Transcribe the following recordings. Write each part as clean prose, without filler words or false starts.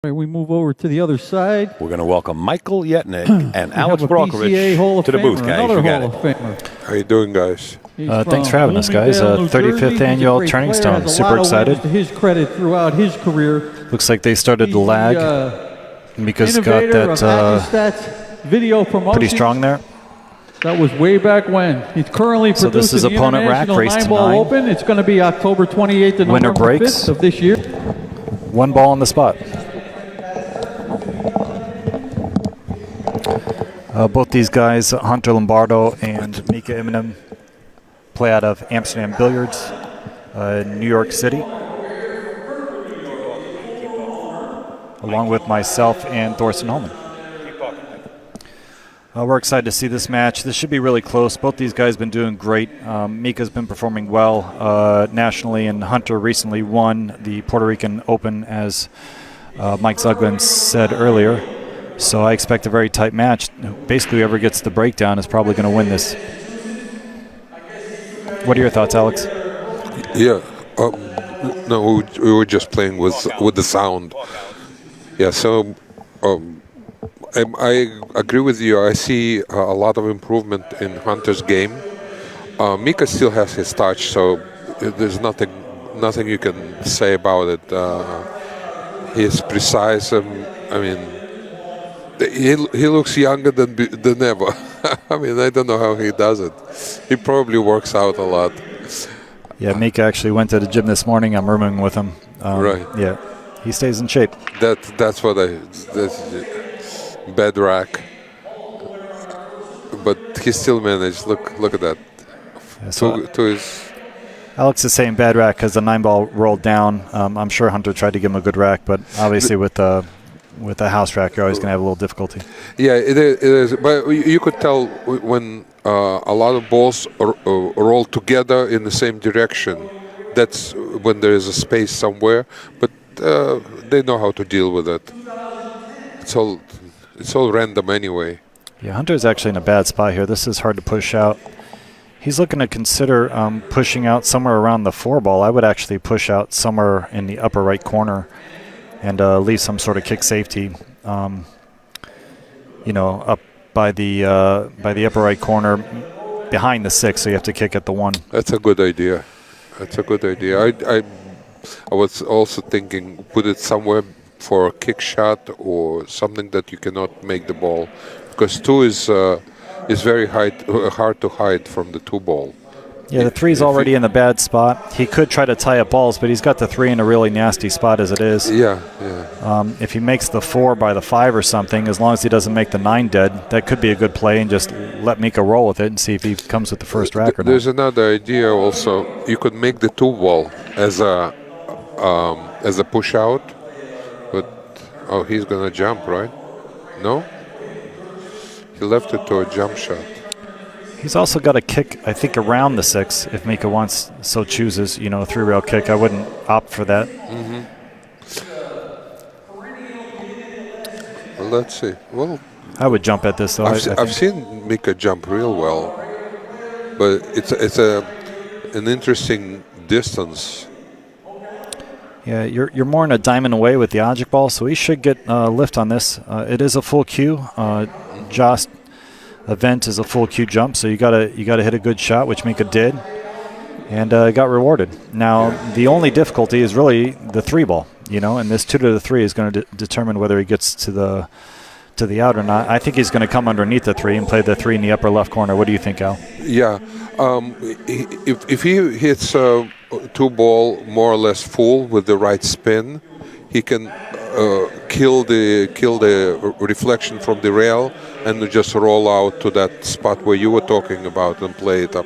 We move over to the other side. We're going to welcome Michael Yetnick and Alex Brokovich to the booth, guys. Another You got Hall it. of Famer. How you doing, guys? Thanks for having us, guys. 35th annual Turning Stone. Super excited. To his credit throughout his career. Looks like they started to lag. Mika's got that video pretty strong there. That was way back when. He's currently So this is producing the opponent rack, International race to 9-ball 9. Open. It's going to be October 28th and Winner November breaks. 5th of this year. One ball on the spot. Both these guys, Hunter Lombardo and Mika Immonen, play out of Amsterdam Billiards, New York City, along with myself and Thorsten Holman. We're excited to see this match. This should be really close. Both these guys have been doing great. Mika's been performing well nationally, and Hunter recently won the Puerto Rican Open, as Mike Zugman said earlier. So I expect a very tight match. Basically, whoever gets the breakdown is probably going to win this. What are your thoughts, Alex? Yeah, no, we were just playing with the sound. Yeah, so I agree with you. I see a lot of improvement in Hunter's game. Mika still has his touch, so there's nothing you can say about it. He's precise. I mean, he looks younger than ever. I mean, I don't know how he does it. He probably works out a lot. Yeah, Mika actually went to the gym this morning. I'm rooming with him. Right. Yeah, he stays in shape. That's bad rack. But he still managed. Look at that. Yeah, so to his. Alex is saying bad rack because the 9-ball rolled down. I'm sure Hunter tried to give him a good rack, but obviously with a house rack, you're always going to have a little difficulty. Yeah, it is. But you could tell when a lot of balls roll together in the same direction. That's when there is a space somewhere. But they know how to deal with it. It's all random anyway. Yeah, Hunter's actually in a bad spot here. This is hard to push out. He's looking to consider pushing out somewhere around the 4-ball. I would actually push out somewhere in the upper right corner and leave some sort of kick safety, up by the upper right corner behind the 6, so you have to kick at the 1. That's a good idea. I was also thinking put it somewhere for a kick shot or something that you cannot make the ball, because 2 is very hard to hide from the 2-ball. Yeah, the 3's already in the bad spot. He could try to tie up balls, but he's got the 3 in a really nasty spot as it is. Yeah. If he makes the 4 by the 5 or something, as long as he doesn't make the 9 dead, that could be a good play, and just let Mika roll with it and see if he comes with the first rack or not. There's another idea also. You could make the 2-ball as a push out, but he's gonna jump, right? No? He left it to a jump shot. He's also got a kick, I think, around the 6 if Mika so chooses. A 3-rail kick. I wouldn't opt for that. Mm-hmm. Well, let's see. Well, I would jump at this though. I've seen Mika jump real well, but it's an interesting distance. Yeah, you're more in a diamond away with the object ball, so he should get lift on this. It is a full cue. Jost event is a full cue jump, so you gotta hit a good shot, which Mika did, and got rewarded. Now the only difficulty is really the 3-ball, and this 2 to the 3 is going to determine whether he gets to the out or not. I think he's going to come underneath the 3 and play the 3 in the upper left corner. What do you think, Al? Yeah, if he hits a 2-ball more or less full with the right spin, he can kill the reflection from the rail and just roll out to that spot where you were talking about and play it up.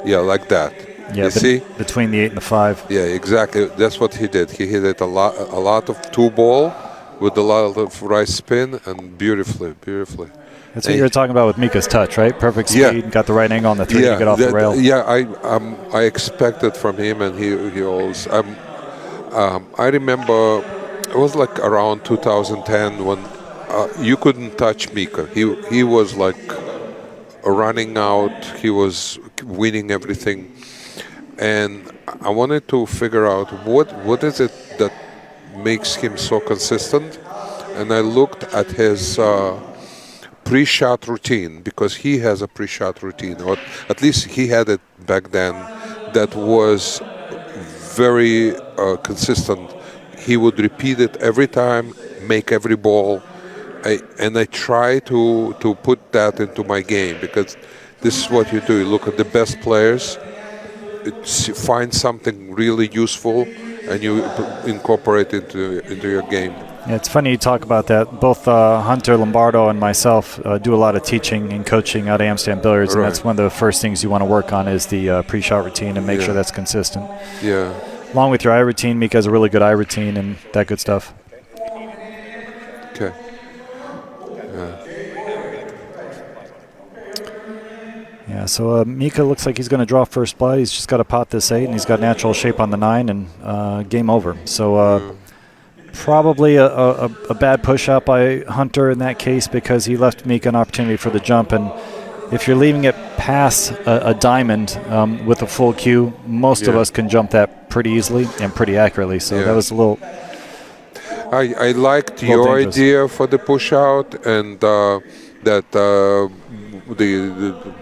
Yeah, like that. Yeah, you see? Between the 8 and the 5. Yeah, exactly. That's what he did. He hit it a lot of 2-ball with a lot of right spin and beautifully. That's what you were talking about with Mika's touch, right? Perfect speed, got the right angle on the 3 to get off the rail. Yeah, I expected from him, and he always. I remember it was like around 2010 when you couldn't touch Mika. He was like running out. He was winning everything, and I wanted to figure out what is it that makes him so consistent. and I looked at his pre-shot routine, because he has a pre-shot routine, or at least he had it back then, that was very consistent. He would repeat it every time, make every ball, and I try to put that into my game, because this is what you do. You look at the best players, find something really useful, and you incorporate it into your game. Yeah, it's funny you talk about that. Both Hunter, Lombardo, and myself do a lot of teaching and coaching out of Amsterdam Billiards, and that's one of the first things you want to work on is the pre-shot routine and make sure that's consistent. Yeah. Along with your eye routine, Mika has a really good eye routine and that good stuff. Okay. Yeah, so Mika looks like he's going to draw first blood. He's just got to pot this 8, and he's got natural shape on the 9, and game over. So probably a bad push-out by Hunter in that case, because he left Mika an opportunity for the jump. And if you're leaving it past a diamond with a full cue, most of us can jump that pretty easily and pretty accurately. So that was a little... I liked your dangerous idea for the push-out, and that the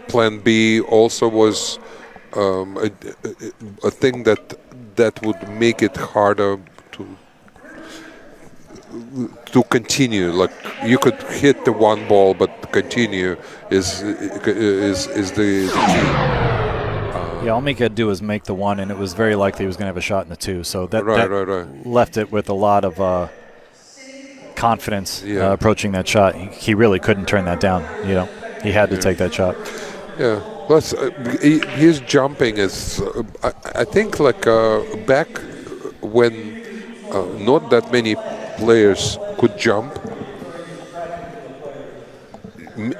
plan B also was a thing that would make it harder to continue. Like, you could hit the one ball, but continue is the key. Yeah, all Mika had to do was make the 1, and it was very likely he was going to have a shot in the 2. So that Right. left it with a lot of confidence approaching that shot. He really couldn't turn that down. He had to take that shot. Yeah. Plus, his jumping is, I think, like back when not that many players could jump.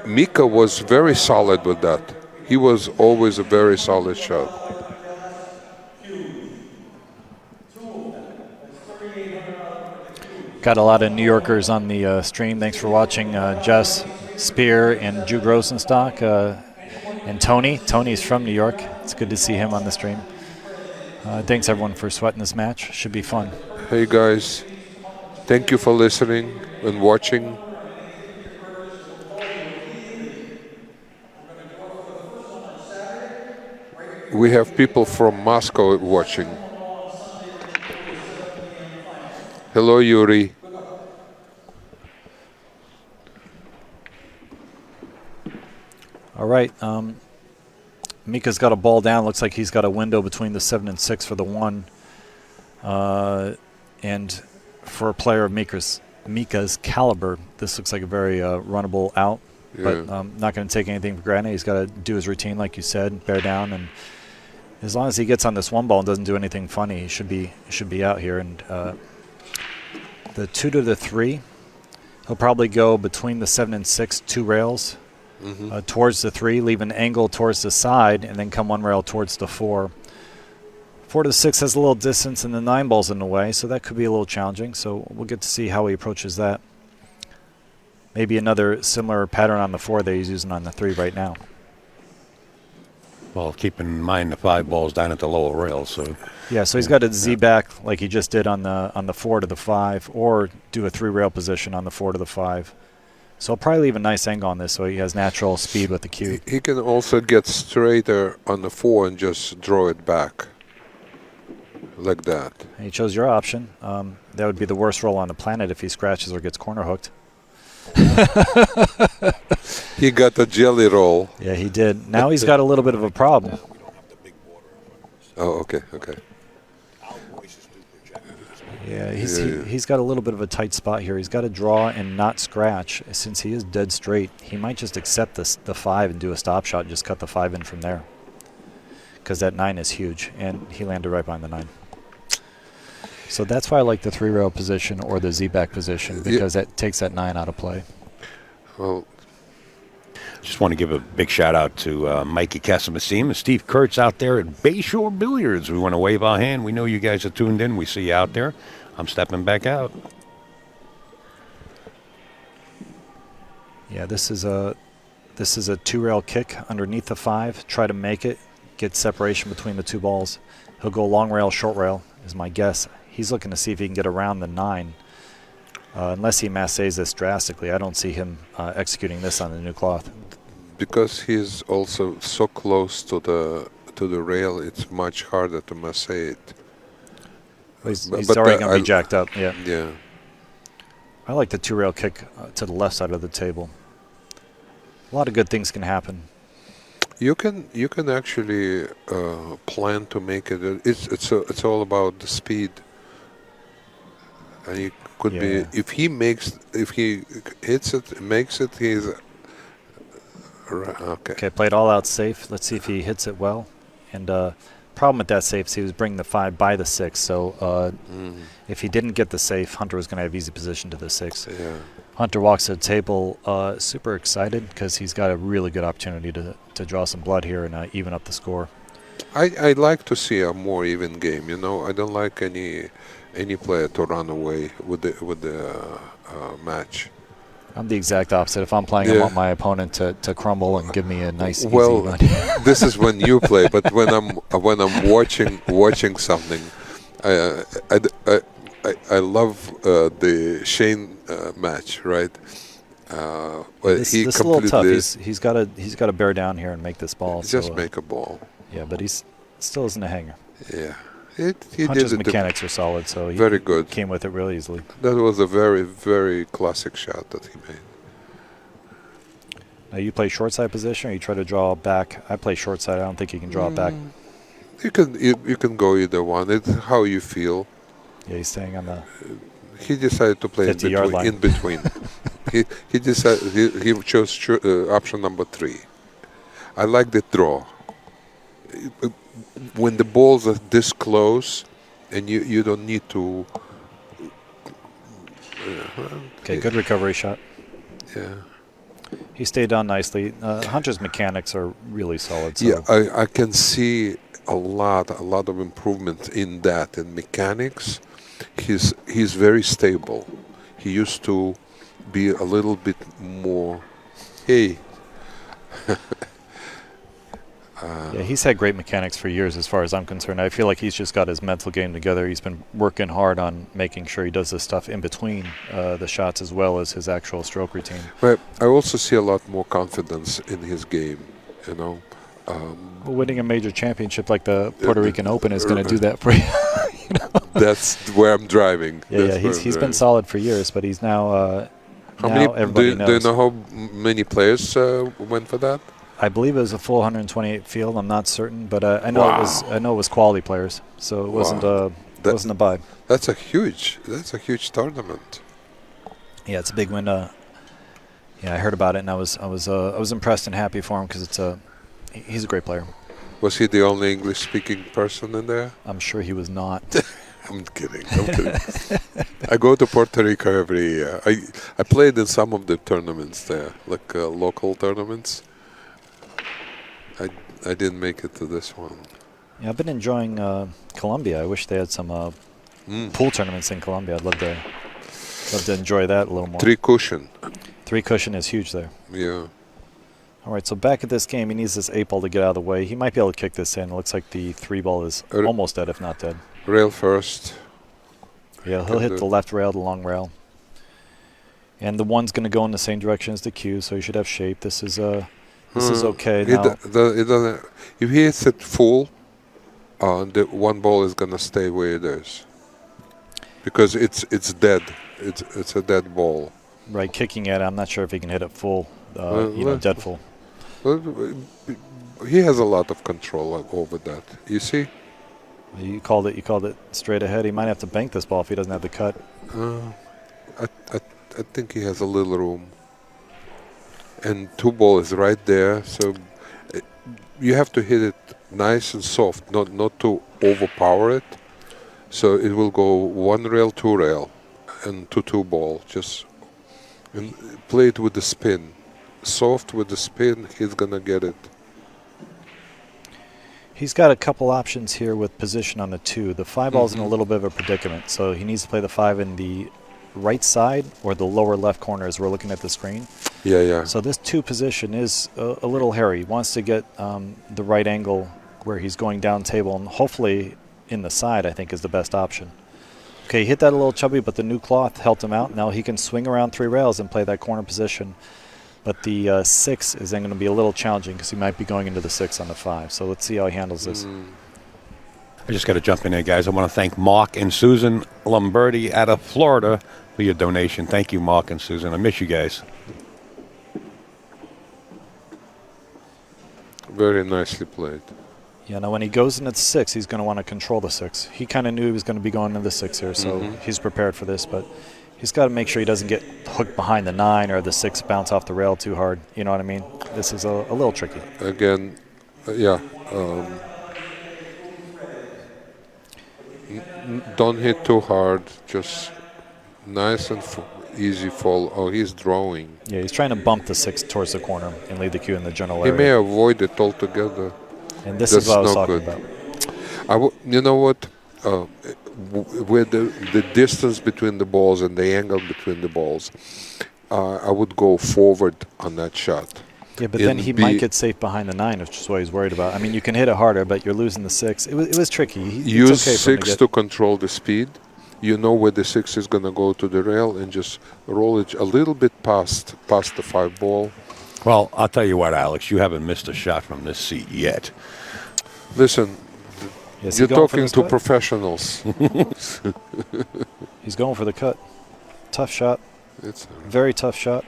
Mika was very solid with that. He was always a very solid shot. Got a lot of New Yorkers on the stream. Thanks for watching, Jess Spear and Jude Rosenstock and Tony. Tony's from New York. It's good to see him on the stream. Thanks, everyone, for sweating this match. Should be fun. Hey, guys. Thank you for listening and watching. We have people from Moscow watching. Hello, Yuri. All right. Mika's got a ball down. Looks like he's got a window between the 7 and 6 for the 1. And for a player of Mika's caliber, this looks like a very runnable out. But not going to take anything for granted. He's got to do his routine, like you said, bear down, and as long as he gets on this 1 ball and doesn't do anything funny, he should be out here. And the 2 to the 3, he'll probably go between the 7 and 6, 2 rails towards the 3, leave an angle towards the side, and then come 1 rail towards the 4. 4 to the 6 has a little distance, and the 9 ball's in the way, so that could be a little challenging. So we'll get to see how he approaches that. Maybe another similar pattern on the 4 that he's using on the 3 right now. Well, keep in mind the 5 balls down at the lower rail. So yeah, so he's got to Z back like he just did on the 4 to the 5, or do a 3 rail position on the 4 to the 5. So I'll probably leave a nice angle on this so he has natural speed with the cue. He can also get straighter on the 4 and just draw it back like that. And he chose your option. That would be the worst roll on the planet if he scratches or gets corner hooked. He got a jelly roll. Yeah, he did. Now he's got a little bit of a problem. Oh, okay. Yeah, he's got a little bit of a tight spot here. He's got to draw and not scratch. Since he is dead straight, he might just accept the 5 and do a stop shot and just cut the 5 in from there. Because that 9 is huge, and he landed right behind the 9. So that's why I like the 3 rail position or the Z-back position, because that takes that 9 out of play. Well, just want to give a big shout out to Mikey Casamasim and Steve Kurtz out there at Bayshore Billiards. We want to wave our hand. We know you guys are tuned in. We see you out there. I'm stepping back out. Yeah, this is a 2 rail kick underneath the 5. Try to make it, get separation between the 2 balls. He'll go long rail, short rail is my guess. He's looking to see if he can get around the 9. Unless he massays this drastically, I don't see him executing this on the new cloth. Because he's also so close to the rail, it's much harder to massage it. He's But already going to be jacked up. Yeah. Yeah. I like the two-rail kick to the left side of the table. A lot of good things can happen. You can actually plan to make it. It's all about the speed. And he could be if he hits it, makes it. He's okay. Okay, played all out safe. Let's see if he hits it well. And problem with that safe is he was bringing the 5 by the 6. So if he didn't get the safe, Hunter was going to have easy position to the 6. Yeah. Hunter walks to the table super excited because he's got a really good opportunity to draw some blood here and even up the score. I'd like to see a more even game. You know, I don't like any player to run away with the match. I'm the exact opposite. If I'm playing, I want my opponent to crumble and give me a nice easy run. This is when you play, but when I'm watching something, I love the Shane match, right? This little tough. He's got to bear down here and make this ball. Just make a ball. Yeah, but he's still isn't a hanger. Yeah. Hunter's mechanics are solid, so he very good. Came with it really easily. That was a very, very classic shot that he made. Now you play short side position, or you try to draw back. I play short side. I don't think you can draw it back. You can go either one. It's how you feel. Yeah, he's staying on the. He decided to play in between. he decided he chose option number 3. I like the draw. When the balls are this close, and you don't need to. Okay, good recovery shot. Yeah. He stayed down nicely. Hunter's mechanics are really solid. So. Yeah, I can see a lot of improvement in that in mechanics. He's very stable. He used to be a little bit more. Hey. Yeah, he's had great mechanics for years as far as I'm concerned. I feel like he's just got his mental game together. He's been working hard on making sure he does this stuff in between the shots as well as his actual stroke routine. But I also see a lot more confidence in his game, you know. Winning a major championship like the Puerto Rican Open is going to do that for you. You know? That's where I'm driving. Yeah, he's been solid for years, but he's now everybody knows. Do you know how many players went for that? I believe it was a full 128 field. I'm not certain, but I know it was quality players, so it wasn't a buy. That's a huge tournament. Yeah, it's a big win. Yeah, I heard about it, and I was impressed and happy for him because he's a great player. Was he the only English-speaking person in there? I'm sure he was not. I'm kidding. I go to Puerto Rico every year. I played in some of the tournaments there, like local tournaments. I didn't make it to this one. Yeah, I've been enjoying Colombia. I wish they had some pool tournaments in Colombia. I'd love to enjoy that a little more. 3 cushion. 3 cushion is huge there. Yeah. All right, so back at this game, he needs this 8 ball to get out of the way. He might be able to kick this in. It looks like the 3 ball is almost dead, if not dead. Rail first. Yeah, he'll hit the left rail, the long rail. And the 1's going to go in the same direction as the Q, so he should have shape. This is okay. Now, if he hits it full, the 1 ball is going to stay where it is. Because it's dead. It's a dead ball. Right, kicking at it, I'm not sure if he can hit it full, dead full. He has a lot of control over that. You see? You called it straight ahead. He might have to bank this ball if he doesn't have the cut. I think he has a little room. And 2 ball is right there, so you have to hit it nice and soft, not to overpower it. So it will go 1 rail, 2 rail, and to 2 ball. Just and play it with the spin, soft with the spin. He's gonna get it. He's got a couple options here with position on the 2. The 5 ball's in a little bit of a predicament, so he needs to play the 5 in the right side or the lower left corner as we're looking at the screen. Yeah. So this 2 position is a little hairy. He wants to get the right angle where he's going down table, and hopefully in the side, I think, is the best option. Okay, he hit that a little chubby, but the new cloth helped him out. Now he can swing around 3 rails and play that corner position. But the 6 is then going to be a little challenging because he might be going into the 6 on the 5. So let's see how he handles this. I just got to jump in there, guys. I want to thank Mark and Susan Lombardi out of Florida for your donation. Thank you, Mark and Susan. I miss you guys. Very nicely played. Yeah, now when he goes into the 6, he's going to want to control the 6. He kind of knew he was going to be going into the 6 here, so he's prepared for this. But he's got to make sure he doesn't get hooked behind the 9 or the 6 bounce off the rail too hard. You know what I mean? This is a little tricky. Again, don't hit too hard. Just nice and easy fall. Oh, he's drawing. Yeah, he's trying to bump the 6 towards the corner and leave the cue in the general He area. may avoid it altogether. And this That's is what I was not talking good. about. You know what? With the distance between the balls and the angle between the balls, I would go forward on that shot. Yeah, but then he might get safe behind the 9, which is what he's worried about. I mean, you can hit it harder, but you're losing the 6. It was tricky. Use it's okay for him 6 to control the speed. You know where the 6 is going to go to the rail, and just roll it a little bit past the 5 ball. Well, I'll tell you what, Alex. You haven't missed a shot from this seat yet. Listen, Yes, you're he going for talking this to cut? professionals. He's going for the cut. Tough shot. It's Very tough shot.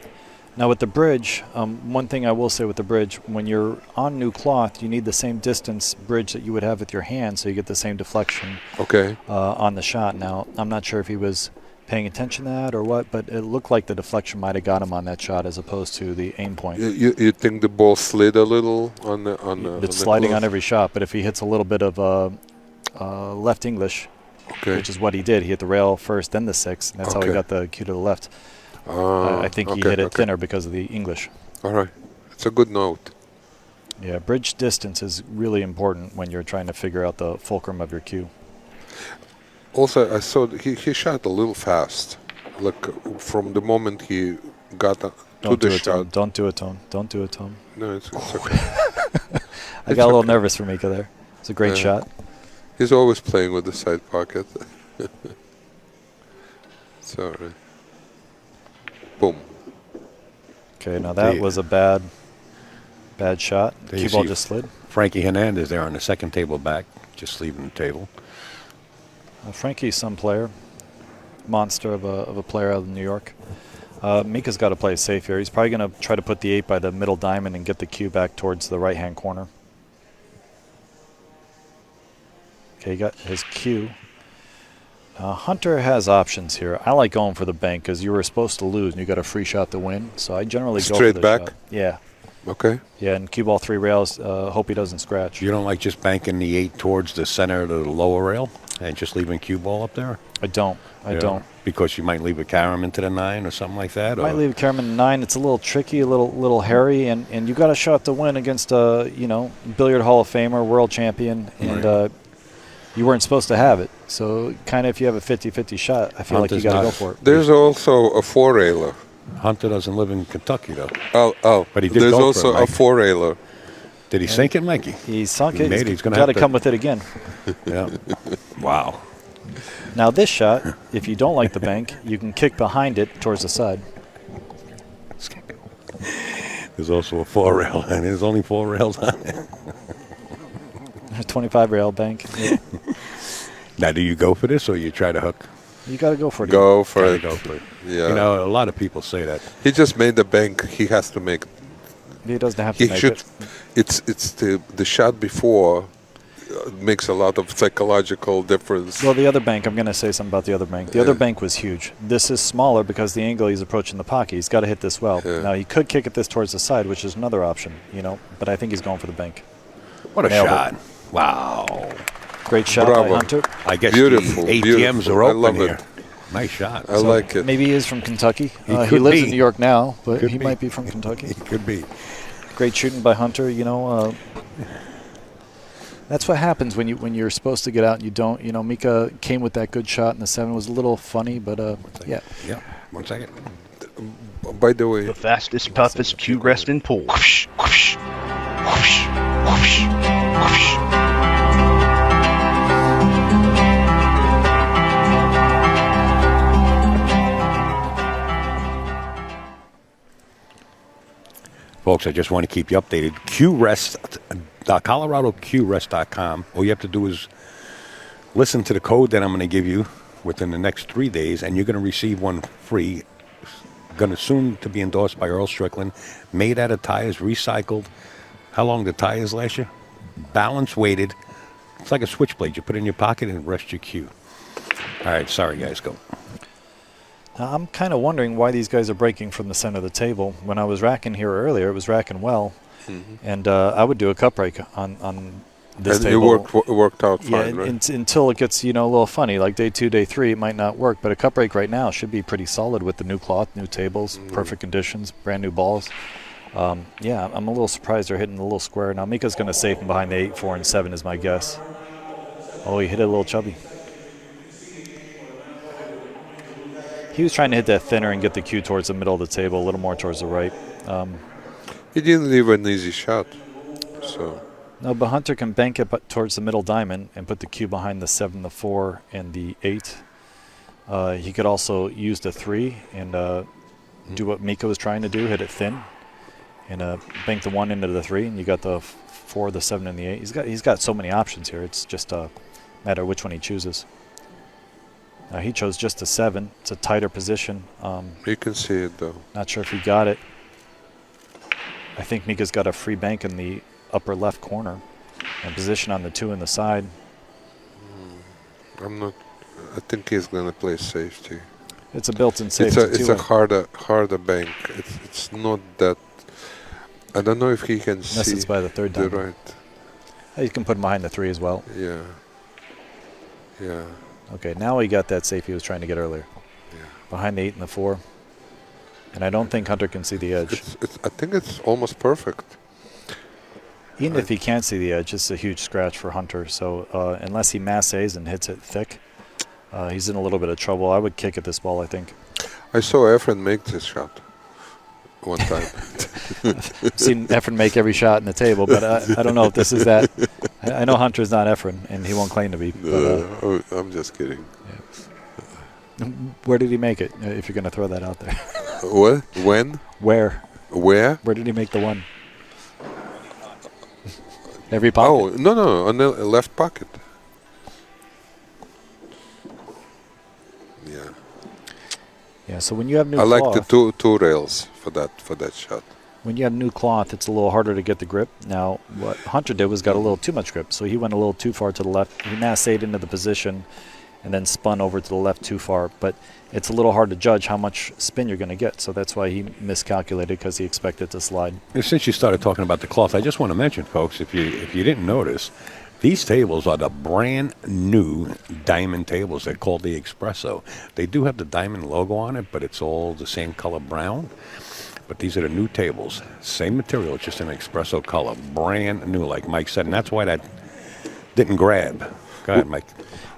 Now with the bridge, one thing I will say with the bridge, when you're on new cloth, you need the same distance bridge that you would have with your hand, so you get the same deflection okay. on the shot. Now, I'm not sure if he was paying attention to that or what, but it looked like the deflection might have got him on that shot as opposed to the aim point. You think the ball slid a little on the It's sliding cloth? on every shot, but if he hits a little bit of left English, Okay. which is what he did, he hit the rail first, then the 6, and that's how he Okay. got the cue to the left. I think he hit it thinner because of the English. All right. It's a good note. Yeah, bridge distance is really important when you're trying to figure out the fulcrum of your cue. Also, I saw he shot a little fast. Like from the moment he got to Don't the do it, Tom. shot. Don't do it, Tom. Don't do it, Tom. No, it's okay. I got a little nervous for Mika there. It's a great shot. He's always playing with the side pocket. It's all right. Boom. Okay, now that was a bad shot. There you Cue ball see just slid. Frankie Hernandez there on the second table back, just leaving the table. Frankie's some player, monster of a player out of New York. Mika's got to play safe here. He's probably going to try to put the 8 by the middle diamond and get the cue back towards the right-hand corner. Okay, he got his cue. Hunter has options here. I like going for the bank because you were supposed to lose and you got a free shot to win. So I generally go for Straight the back? shot. Yeah. Okay. Yeah, and cue ball 3 rails. Hope he doesn't scratch. You don't like just banking the 8 towards the center of the lower rail and just leaving cue ball up there? I don't. I don't. Because you might leave a carom into the 9 or something like that? Might leave Karaman 9. It's a little tricky, a little hairy, and you got a shot to win against a billiard Hall of Famer, world champion, and you weren't supposed to have it. So kind of if you have a 50-50 shot, I feel like you got to go for it. There's also a 4-railer. Hunter doesn't live in Kentucky, though. Oh. But he did There's go for also it, a Mike. 4-railer. Did he sink it, Mikey? He sunk He it. made it. He's gonna got have to to- come with it again. Yeah. Wow. Now this shot, if you don't like the bank, you can kick behind it towards the side. There's also a 4-rail, and there's only 4 rails on it. 25 rail bank. Yeah. Now, do you go for this, or you try to hook? You got to go for it. Go for Try to it. go for it. Yeah. You know, a lot of people say that. He just made the bank. He has to make. He doesn't have to He make should. it. It's the shot before makes a lot of psychological difference. Well, the other bank, I'm going to say something about the other bank. The other bank was huge. This is smaller because the angle he's approaching the pocket. He's got to hit this well. Yeah. Now, he could kick it this towards the side, which is another option, but I think he's going for the bank. What a Nailed it. shot. Wow. Great shot by Bravo. Hunter. I guess Beautiful, the ATMs beautiful. are I open love here. it. Nice shot. I like it. Maybe he is from Kentucky. He could lives be. in New York now, but Could he be. might be from Kentucky. It could be. Great shooting by Hunter. That's what happens when you're supposed to get out and you don't. Mika came with that good shot in the 7. It was a little funny, but yeah. Yeah. 1 second. By the way, The fastest, toughest cue rest in pool. Whoosh, whoosh, whoosh, whoosh, whoosh. Folks, I just want to keep you updated. ColoradoQRest.com. All you have to do is listen to the code that I'm going to give you within the next 3 days, and you're going to receive one free. Going to soon to be endorsed by Earl Strickland. Made out of tires, recycled. How long the tires last you? Balance weighted. It's like a switchblade. You put it in your pocket and rest your cue. All right, sorry guys, go. Now, I'm kind of wondering why these guys are breaking from the center of the table. When I was racking here earlier, it was racking well, and I would do a cup break on this And table. it worked out fine, Yeah, right? until it gets, a little funny. Like day 2, day 3, it might not work. But a cup break right now should be pretty solid with the new cloth, new tables, perfect conditions, brand new balls. Yeah, I'm a little surprised they're hitting a little square. Now, Mika's going to save him behind the 8, 4, and 7 is my guess. Oh, he hit it a little chubby. He was trying to hit that thinner and get the cue towards the middle of the table, a little more towards the right. He didn't leave an easy shot. So No, but Hunter can bank it towards the middle diamond and put the cue behind the 7, the 4, and the 8. He could also use the 3 and do what Mika was trying to do, hit it thin, and bank the 1 into the 3, and you got the 4, the 7, and the 8. He's got so many options here. It's just a matter of which one he chooses. He chose just the 7. It's a tighter position. you can see it though. Not sure if he got it. I think Mika's got a free bank in the upper left corner and position on the 2 in the side. I'm not. I think he's gonna play safety. It's a built-in safety. It's a harder bank. It's not that. I don't know if he can Unless see it's by the 3rd the diamond. right. You can put him behind the 3 as well. Yeah. Yeah. Okay, now he got that safe he was trying to get earlier. Yeah. Behind the 8 and the 4. And I don't think Hunter can see the edge. I think it's almost perfect. Even if he can't see the edge, it's a huge scratch for Hunter. So unless he massays and hits it thick, he's in a little bit of trouble. I would kick at this ball, I think. I saw Efren make this shot one time. I've seen Efren make every shot in the table, but I don't know if this is that. I know Hunter's not Efren, and he won't claim to be. But, I'm just kidding. where did he make it, if you're going to throw that out there? What? When? Where? Where? Where did he make the 1? Every pocket? Oh, no, on the left pocket. Yeah. Yeah, so when you have new I cloth, like the two rails for that shot. when you have new cloth, it's a little harder to get the grip. Now, what Hunter did was got a little too much grip, so he went a little too far to the left. He massayed into the position and then spun over to the left too far. But it's a little hard to judge how much spin you're going to get, so that's why he miscalculated, because he expected to slide. Since you started talking about the cloth, I just want to mention, folks, if you didn't notice, these tables are the brand new diamond tables. They're called the Espresso. They do have the diamond logo on it, but it's all the same color brown. But these are the new tables. Same material, it's just an espresso color. Brand new, like Mike said. And that's why that didn't grab. Go ahead, Mike.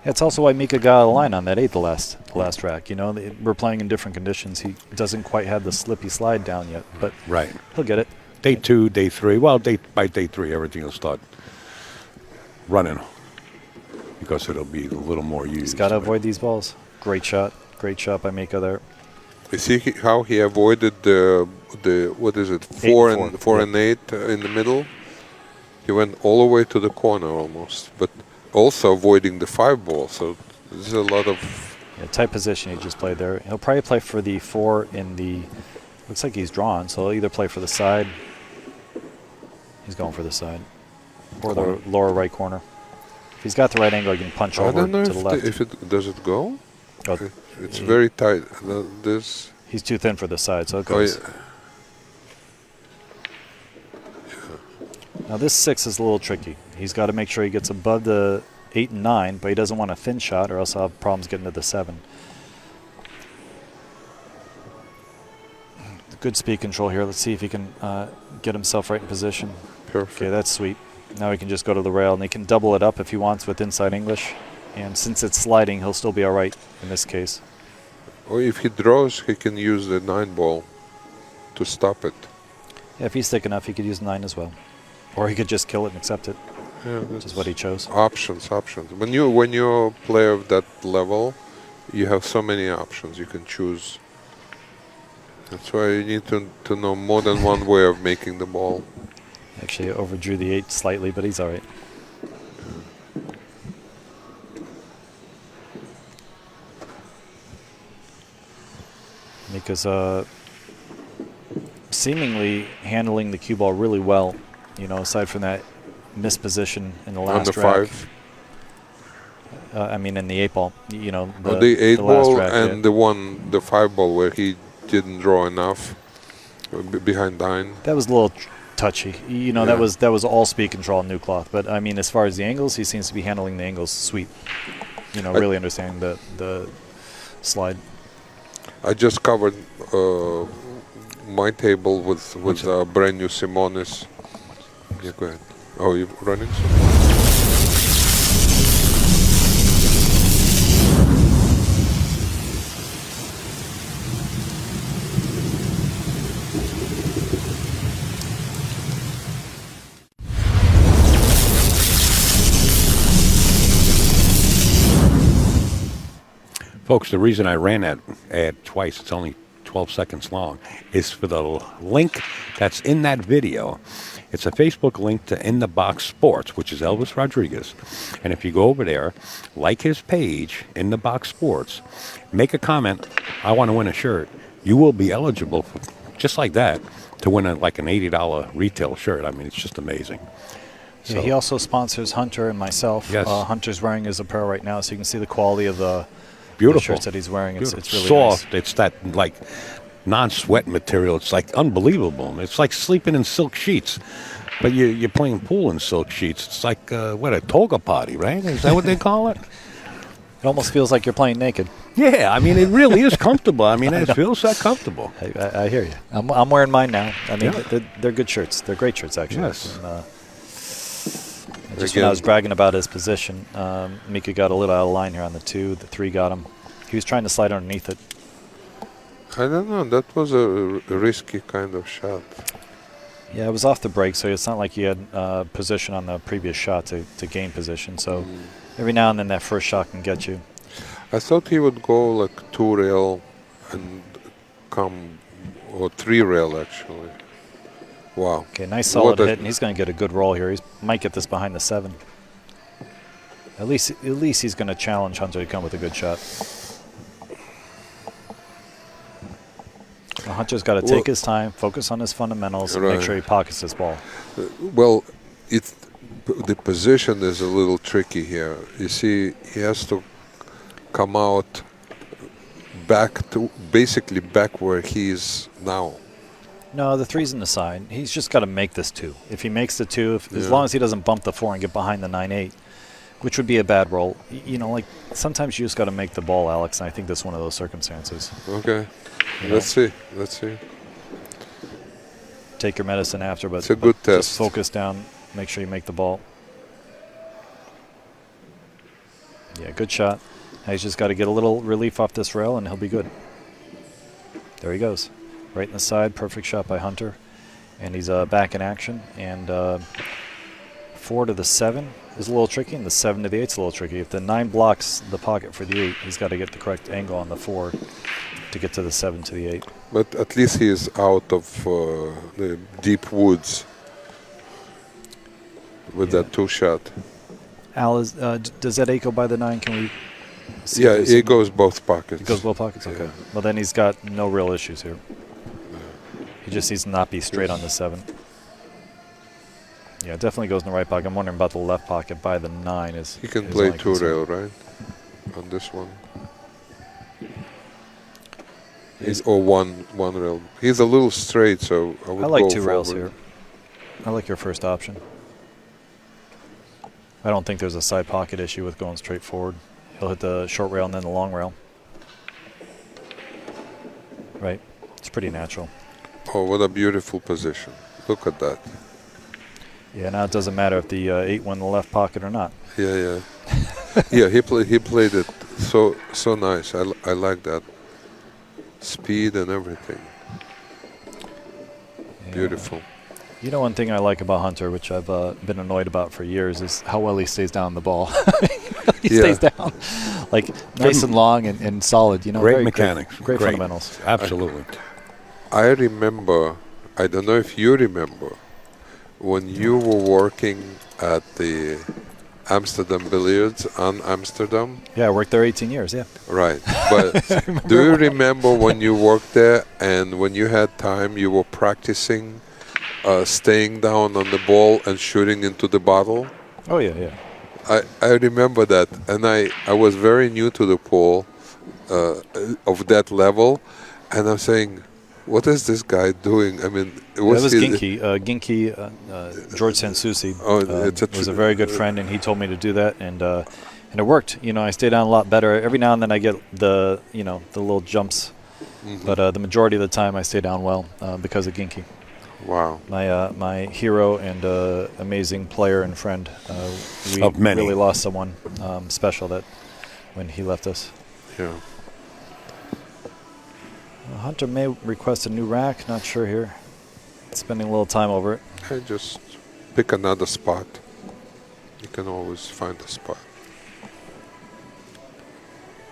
That's also why Mika got out of line on that 8 the last rack. You know, we're playing in different conditions. He doesn't quite have the slippy slide down yet, but Right. he'll get it. Day 2, day 3. Well, by day 3, everything will start running because it'll be a little more used. He's got to avoid these balls. Great shot by Mika there. You see how he avoided the what is it, 4 and 8 in the middle? He went all the way to the corner almost, but also avoiding the 5 ball. So there's a lot of Tight position he just played there. He'll probably play for the 4 in the. Looks like he's drawn, so he'll either play for the side. He's going for the side, or the lower right corner. If he's got the right angle, he can punch I over don't know to the left. if it does it go. Oh, It's very tight. This. he's too thin for the side, so it Oh, goes. yeah. Now this 6 is a little tricky. He's got to make sure he gets above the 8 and 9, but he doesn't want a thin shot, or else he'll have problems getting to the 7. Good speed control here. Let's see if he can get himself right in position. Perfect. Okay, that's sweet. Now he can just go to the rail, and he can double it up if he wants with inside English. And since it's sliding, he'll still be all right in this case. Or if he draws, he can use the 9 ball to stop it. Yeah, if he's thick enough, he could use 9 as well. Or he could just kill it and accept it, Yeah, which is what he chose. Options. When you're a player of that level, you have so many options. You can choose That's why you need to know more than one way of making the ball. Actually overdrew the 8 slightly, but he's all right. Mika's seemingly handling the cue ball really well, you know, aside from that misposition in the last On the rack. 5. I mean, in the 8 ball, you know, The 8 last ball rack, and the 5 ball where he didn't draw enough behind 9. that was a little touchy. You know, Yeah. that was all speed control new cloth. But I mean, as far as the angles, he seems to be handling the angles sweet. You know, really understanding the slide. I just covered my table with brand new Simonis. Yeah, go ahead. Oh, you running? Folks, the reason I ran that ad twice, it's only 12 seconds long, is for the link that's in that video. It's a Facebook link to In the Box Sports, which is Elvis Rodriguez. And if you go over there, like his page, In the Box Sports, make a comment, I want to win a shirt, you will be eligible, for, just like that, to win like an $80 retail shirt. I mean, it's just amazing. Yeah, he also sponsors Hunter and myself. Yes. Hunter's wearing his apparel right now, so you can see the quality of the Beautiful. shirts that he's wearing. It's really soft. nice. It's that like non-sweat material. It's like unbelievable. It's like sleeping in silk sheets, but you're playing pool in silk sheets. It's like a toga party, right? Is that what they call it? It almost feels like you're playing naked. Yeah, I mean it really is comfortable. I mean it feels that comfortable. I hear you. I'm wearing mine now. I mean, Yeah. they're good shirts. They're great shirts, actually. Yes. And, just when I was bragging about his position, Mika got a little out of line here on the 2. The 3 got him. He was trying to slide underneath it. I don't know. That was a risky kind of shot. Yeah, it was off the break, so it's not like he had position on the previous shot to gain position. So every now and then that first shot can get you. I thought he would go like 2 rail and come, or 3 rail actually. Wow. Okay, nice solid What a- hit, and he's going to get a good roll here. He might get this behind the 7. At least he's going to challenge Hunter to come with a good shot. Now, Hunter's got to take his time, focus on his fundamentals, and make Right. sure he pockets this ball. Well, the position is a little tricky here. You see, he has to come out basically back where he is now. No, the 3's in the side. He's just got to make this 2. If he makes the 2, as Yeah. long as he doesn't bump the 4 and get behind the 9-8, which would be a bad roll. You know, like sometimes you just got to make the ball, Alex, and I think this is one of those circumstances. Okay. You know? Let's see. Let's see. Take your medicine after, but It's a good just test. focus down, make sure you make the ball. Yeah, good shot. Now he's just got to get a little relief off this rail, and he'll be good. There he goes. Right in the side, perfect shot by Hunter. And he's back in action. And 4 to the 7 is a little tricky, and the 7 to the 8 is a little tricky. If the 9 blocks the pocket for the 8, he's got to get the correct angle on the 4 to get to the 7 to the 8. But at least he is out of the deep woods with that 2 shot. Al, does that 8 go by the 9? Can we see? Yeah, if it goes both pockets. It goes both pockets? Okay. Yeah. Well, then he's got no real issues here. He just needs to not be straight on the 7. Yeah, it definitely goes in the right pocket. I'm wondering about the left pocket by the 9. He can is play only 2 concern. rail, right? On this one. Or one rail. He's a little straight, so I would I like go 2 rails forward. here. I like your first option. I don't think there's a side pocket issue with going straight forward. He'll hit the short rail and then the long rail. Right. It's pretty natural. Oh, what a beautiful position. Look at that. Yeah, now it doesn't matter if the 8 went in the left pocket or not. Yeah, yeah. Yeah, he played it so nice. I like that. Speed and everything. Yeah. Beautiful. You know, one thing I like about Hunter, which I've been annoyed about for years, is how well he stays down the ball. He stays down, like nice and long and solid. You know, Great very mechanics. great fundamentals. Absolutely. I remember, I don't know if you remember, when you were working at the Amsterdam Billiards on Amsterdam. Yeah, I worked there 18 years, yeah. Right. But do you remember when you worked there and when you had time, you were practicing staying down on the ball and shooting into the bottle? Oh, yeah, yeah. I remember that. And I was very new to the pool of that level. And I'm saying, what is this guy doing? I mean, That was Ginky. George Sansusi was a very good friend, and he told me to do that, and it worked. You know, I stayed down a lot better. Every now and then I get the little jumps, but the majority of the time I stay down well because of Ginky. Wow. My hero and amazing player and friend. We Of many. really lost someone special that when he left us. Yeah. Hunter may request a new rack. Not sure here. Spending a little time over it. I just pick another spot. You can always find a spot.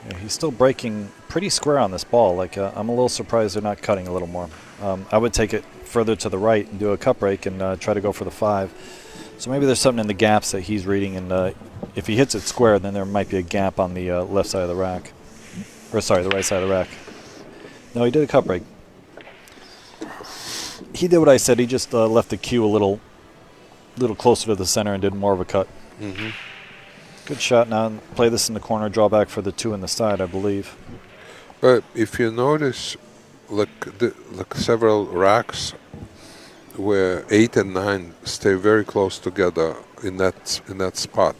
Yeah, he's still breaking pretty square on this ball. Like I'm a little surprised they're not cutting a little more. I would take it further to the right and do a cut break and try to go for the 5. So maybe there's something in the gaps that he's reading, and if he hits it square, then there might be a gap on the left side of the rack. Or sorry, the right side of the rack. No, he did a cut break. He did what I said. He just left the cue a little closer to the center and did more of a cut. Mm-hmm. Good shot. Now play this in the corner, draw back for the 2 in the side, I believe. But if you notice, like several racks where 8 and 9 stay very close together in that spot.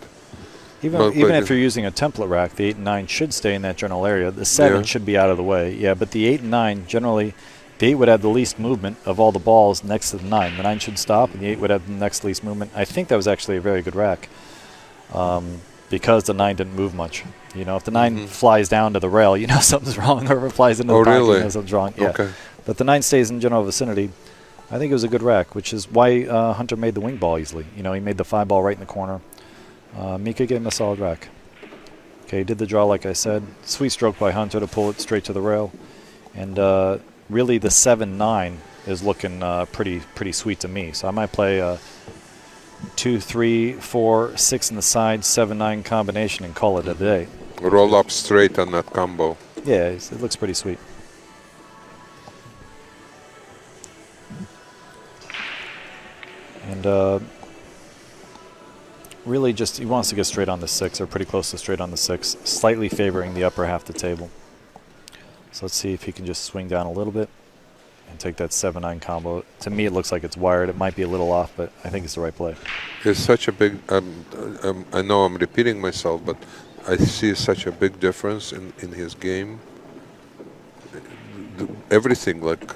Even if you're using a template rack, the 8 and 9 should stay in that general area. The 7 should be out of the way. Yeah, but the 8 and 9, generally, the 8 would have the least movement of all the balls next to the 9. The 9 should stop, and the 8 would have the next least movement. I think that was actually a very good rack because the 9 didn't move much. You know, if the 9 flies down to the rail, you know something's wrong. Or if it flies into the pocket, you know something's wrong. Yeah. Okay. But the 9 stays in general vicinity. I think it was a good rack, which is why Hunter made the wing ball easily. You know, he made the 5 ball right in the corner. Mika gave him a solid rack. Okay, did the draw like I said. Sweet stroke by Hunter to pull it straight to the rail. And really the 7-9 is looking pretty sweet to me. So I might play 2, 3, 4, 6 in the side, 7-9 combination and call it a day. Roll up straight on that combo. Yeah, it looks pretty sweet. And really just he wants to get straight on the 6 or pretty close to straight on the 6, slightly favoring the upper half of the table. So let's see if he can just swing down a little bit and take that 7-9 combo. To me, it looks like it's wired. It might be a little off, but I think it's the right play. It's such a big. I know I'm repeating myself, but I see such a big difference in his game. Everything, like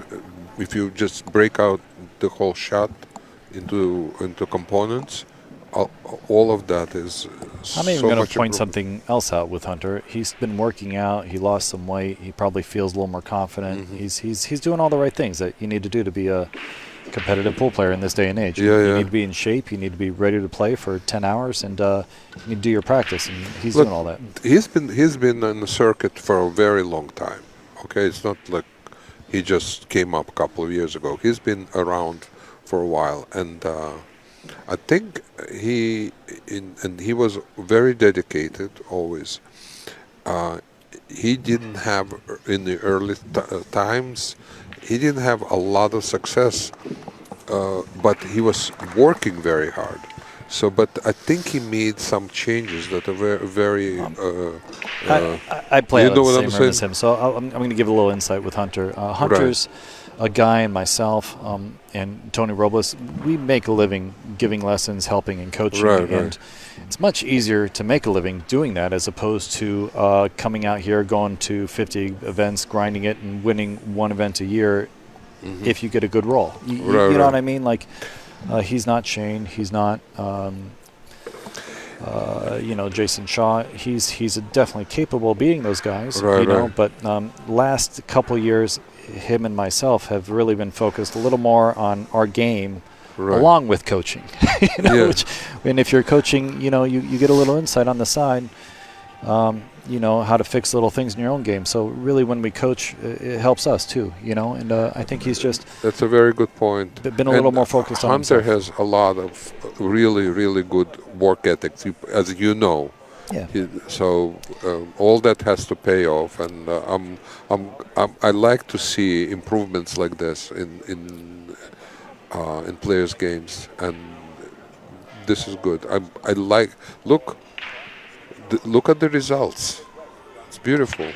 if you just break out the whole shot into components, all of that is I'm even going to point something else out with Hunter. He's been working out. He lost some weight. He probably feels a little more confident. He's doing all the right things that you need to do to be a competitive pool player in this day and age. You need to be in shape. You need to be ready to play for 10 hours, and you need to do your practice. And he's doing all that. He's been on the circuit for a very long time. Okay, it's not like he just came up a couple of years ago. He's been around for a while, and I think he was very dedicated always. He didn't have in the early times. He didn't have a lot of success, but he was working very hard. So, but I think he made some changes that are very. I play you out know the what same I'm room saying? as him, so I'm going to give a little insight with Hunter. Hunter's a guy, and myself and Tony Robles. We make a living giving lessons, helping, and coaching, and it's much easier to make a living doing that as opposed to coming out here, going to 50 events, grinding it, and winning one event a year. If you get a good roll, you know what I mean? Like. He's not Shane. He's not, Jason Shaw. He's definitely capable of beating those guys, But last couple years, him and myself have really been focused a little more on our game, along with coaching. And if you're coaching, you get a little insight on the side. you know, how to fix little things in your own game. So really, when we coach, it helps us too, you know. And I think he's just That's a very good point. been a little more focused on Hunter himself. has a lot of really, really good work ethic, as you know. Yeah. So all that has to pay off, and I like to see improvements like this in players' games, and this is good. I like look at the results. It's beautiful.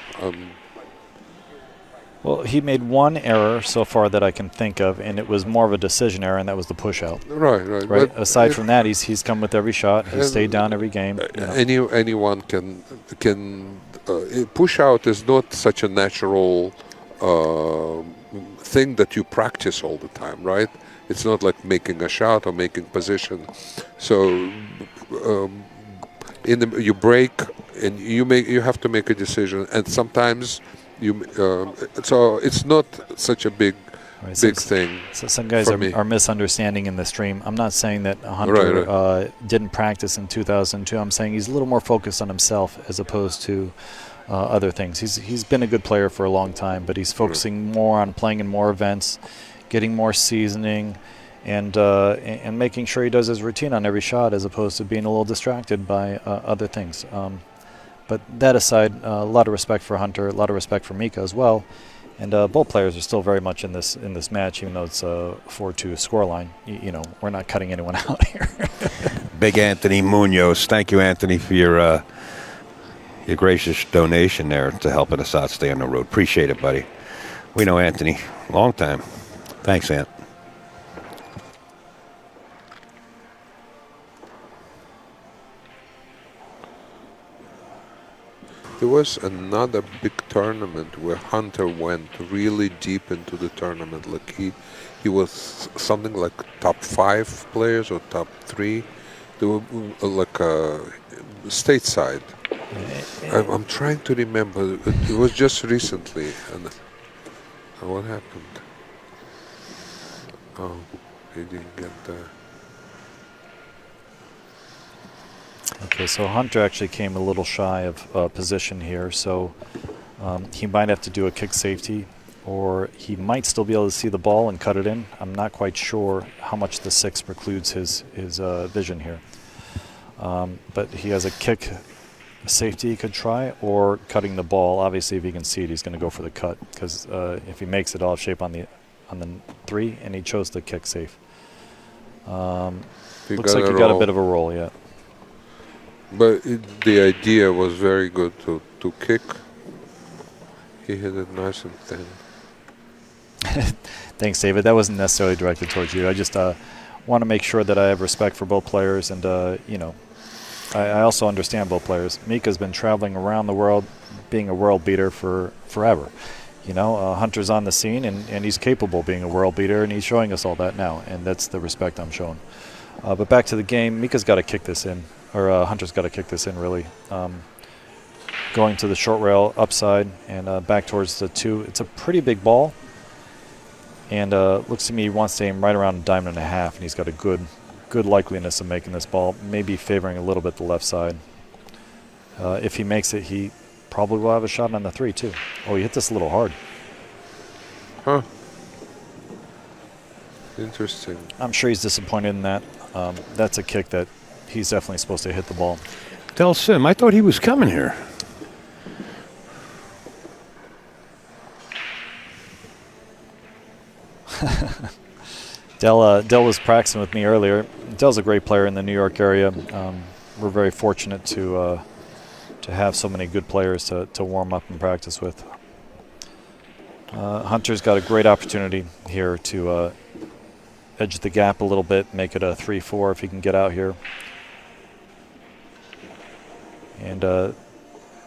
Well, he made one error so far that I can think of, and it was more of a decision error, and that was the push out. Right. Right. But Aside from that, he's come with every shot. He's stayed down every game. You know. anyone can push out is not such a natural thing that you practice all the time, right? It's not like making a shot or making position. So you break and you have to make a decision, and sometimes so it's not such a big Right, thing. So some guys for me. are misunderstanding in the stream. I'm not saying that Hunter Right. Didn't practice in 2002. I'm saying he's a little more focused on himself as opposed to other things. He's been a good player for a long time, but he's focusing more on playing in more events, getting more seasoning, and making sure he does his routine on every shot as opposed to being a little distracted by other things. But that aside, a lot of respect for Hunter, a lot of respect for Mika as well. And both players are still very much in this match, even though it's a 4-2 scoreline. You know, we're not cutting anyone out here. Big Anthony Munoz. Thank you, Anthony, for your gracious donation there to helping us out stay on the road. Appreciate it, buddy. We know Anthony. Long time. Thanks, Ant. There was another big tournament where Hunter went really deep into the tournament. Like he was something like top 5 players or top 3. They were like stateside. I'm trying to remember. It was just recently. And what happened? Oh, he didn't get there. Okay, so Hunter actually came a little shy of position here, so he might have to do a kick safety, or he might still be able to see the ball and cut it in. I'm not quite sure how much the 6 precludes his vision here. But he has a kick safety he could try, or cutting the ball. Obviously, if he can see it, he's going to go for the cut, because if he makes it, I'll have shape on the 3, and he chose the kick safe. Looks like he got a bit of a roll, yeah. But the idea was very good to kick. He hit it nice and thin. Thanks, David. That wasn't necessarily directed towards you. I just want to make sure that I have respect for both players, and you know, I also understand both players. Mika's been traveling around the world, being a world beater for forever. You know, Hunter's on the scene, and he's capable of being a world beater, and he's showing us all that now, and that's the respect I'm showing. But back to the game, Mika's got to kick this in. Or Hunter's got to kick this in, really. Going to the short rail upside and back towards the 2. It's a pretty big ball. And looks to me he wants to aim right around a diamond and a half. And he's got a good likeliness of making this ball. Maybe favoring a little bit the left side. If he makes it, he probably will have a shot on the 3, too. Oh, he hit this a little hard. Huh. Interesting. I'm sure he's disappointed in that. That's a kick that he's definitely supposed to hit the ball. Del Sim, I thought he was coming here. Del was practicing with me earlier. Del's a great player in the New York area. We're very fortunate to have so many good players to warm up and practice with. Hunter's got a great opportunity here to edge the gap a little bit, make it a 3-4 if he can get out here. And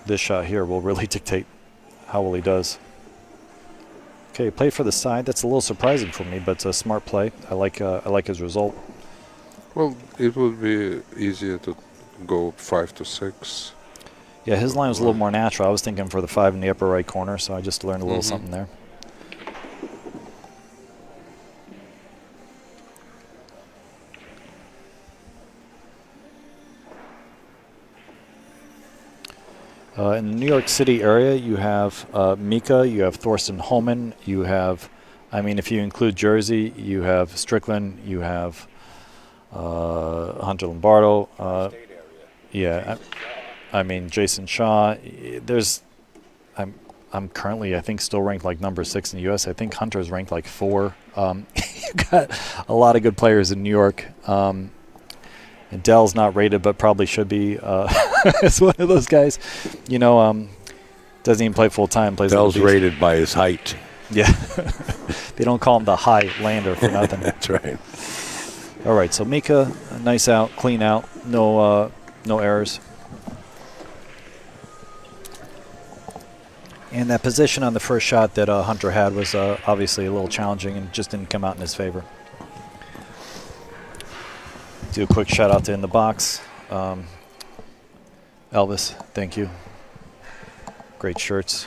this shot here will really dictate how well he does. Okay, play for the side. That's a little surprising for me, but it's a smart play. I like his result. Well, it would be easier to go 5 to 6. Yeah, his line was a little more natural. I was thinking for the 5 in the upper right corner, so I just learned a little something there. In the New York City area, you have Mika, you have Thorsten Holman, you have, I mean, if you include Jersey, you have Strickland, you have Hunter Lombardo. Yeah, I mean, Jason Shaw. I'm currently, I think, still ranked like number 6 in the U.S. I think Hunter's ranked like 4. You've got a lot of good players in New York. And Dell's not rated, but probably should be. It's one of those guys, doesn't even play full time. Plays. Dell's rated by his height. Yeah, they don't call him the high lander for nothing. That's right. All right, so Mika, nice out, clean out, no errors. And that position on the first shot that Hunter had was obviously a little challenging and just didn't come out in his favor. Do a quick shout out to In the Box. Elvis, thank you. Great shirts.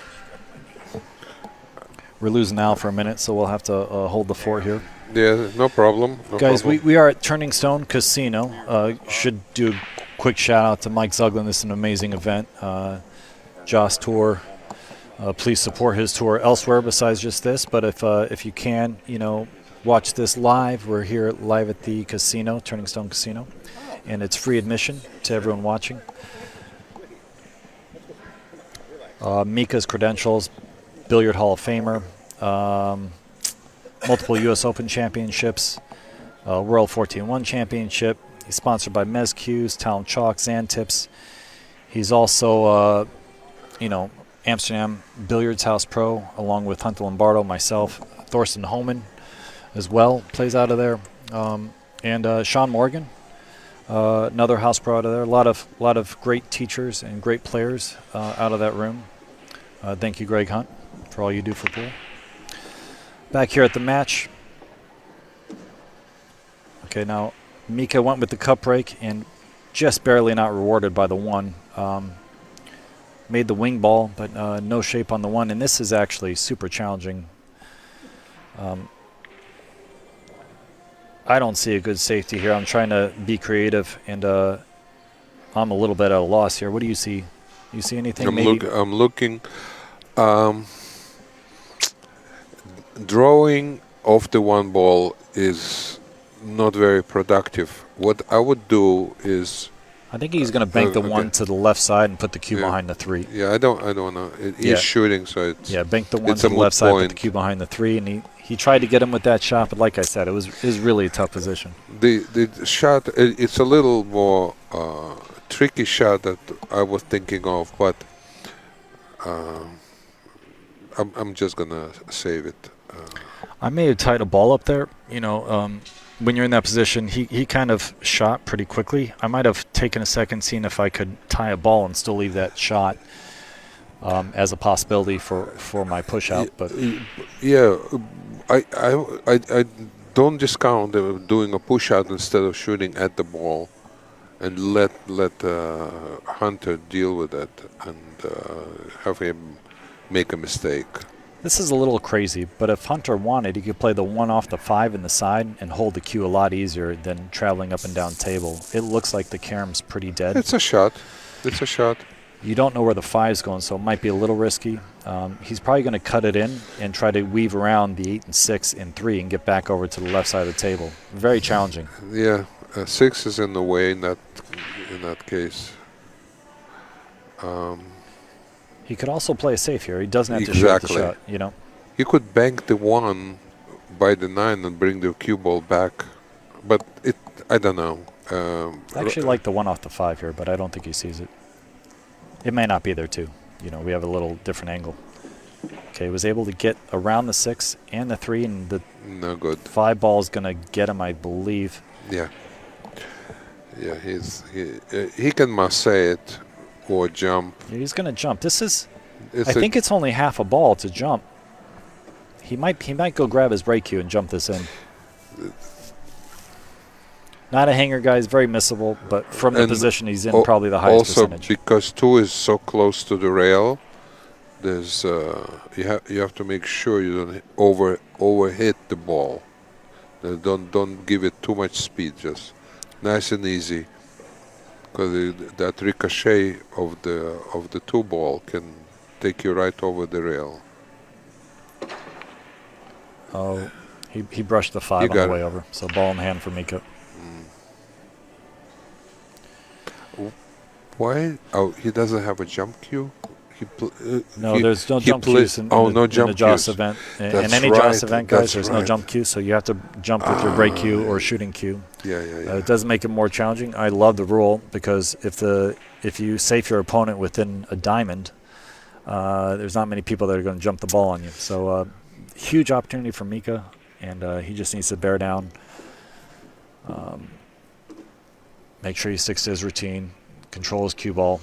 We're losing Al for a minute, so we'll have to hold the fort here. Yeah, no problem. Guys, we are at Turning Stone Casino. Should do a quick shout out to Mike Zuglin. This is an amazing event. Joss Tour. Please support his tour elsewhere besides just this. But if you can, watch this live. We're here live at the casino, Turning Stone Casino, and it's free admission to everyone watching. Mika's credentials: Billiard Hall of Famer, multiple U.S. Open championships, World 14-1 championship. He's sponsored by Mezq's, Talent Chalk, Xantips. He's also, Amsterdam Billiards House Pro, along with Hunter Lombardo, myself, Thorsten Holman as well, plays out of there, and Sean Morgan, another house pro out of there. A lot of great teachers and great players out of that room. Thank you, Greg Hunt, for all you do for pool. Back here at the match. Okay, now Mika went with the cup break and just barely not rewarded by the 1. Made the wing ball, but no shape on the 1, and this is actually super challenging. I don't see a good safety here. I'm trying to be creative, and I'm a little bit at a loss here. What do you see? You see anything? I'm looking. Drawing off the 1 ball is not very productive. What I would do is, I think he's going to bank the 1 to the left side and put the cue behind the 3. Yeah, I don't know. He's shooting, so it's bank the 1 to the left side, put the cue behind the 3, and he tried to get him with that shot, but like I said, it was really a tough position. The shot, it's a little more tricky shot that I was thinking of, but I'm just gonna save it. I may have tied a ball up there. When you're in that position, he kind of shot pretty quickly. I might have taken a second, seeing if I could tie a ball and still leave that shot as a possibility for my push out. But yeah, I don't discount doing a push out instead of shooting at the ball, and let Hunter deal with it and have him make a mistake. this is a little crazy, but if Hunter wanted, he could play the 1 off the 5 in the side and hold the cue a lot easier than traveling up and down table. It looks like the caram's pretty dead. It's a shot. It's a shot. You don't know where the 5's going, so it might be a little risky. He's probably going to cut it in and try to weave around the 8 and 6 and 3 and get back over to the left side of the table. Very challenging. Yeah, 6 is in the way in that case. He could also play it safe here. He doesn't have to shoot the shot, you know. He could bank the 1 by the 9 and bring the cue ball back, but I don't know. I actually like the 1 off the 5 here, but I don't think he sees it. It may not be there too. You know, we have a little different angle. Okay, was able to get around the 6 and the 3, and the no good. 5 ball is going to get him, I believe. Yeah. Yeah, he can masse it or jump. Yeah, he's going to jump. I think it's only half a ball to jump. He might go grab his break cue and jump this in. Not a hanger, guys. Very missable, but from the position he's in, probably the highest percentage. Also, because 2 is so close to the rail, there's you have to make sure you don't overhit the ball. Don't give it too much speed. Just nice and easy. because that ricochet of the two ball can take you right over the rail. Oh, he brushed the 5 on got the way it. over. So ball in hand for Mika. Why? Oh, he doesn't have a jump cue. No, there's no jump cues in no jump the Joss cues. event. In That's any right, Joss event, guys, that's there's no right. jump cue, so you have to jump with your break cue or shooting cue. Yeah. It does make it more challenging. I love the rule because if you safe your opponent within a diamond, there's not many people that are going to jump the ball on you. So huge opportunity for Mika, and he just needs to bear down. Make sure he sticks to his routine, control his cue ball.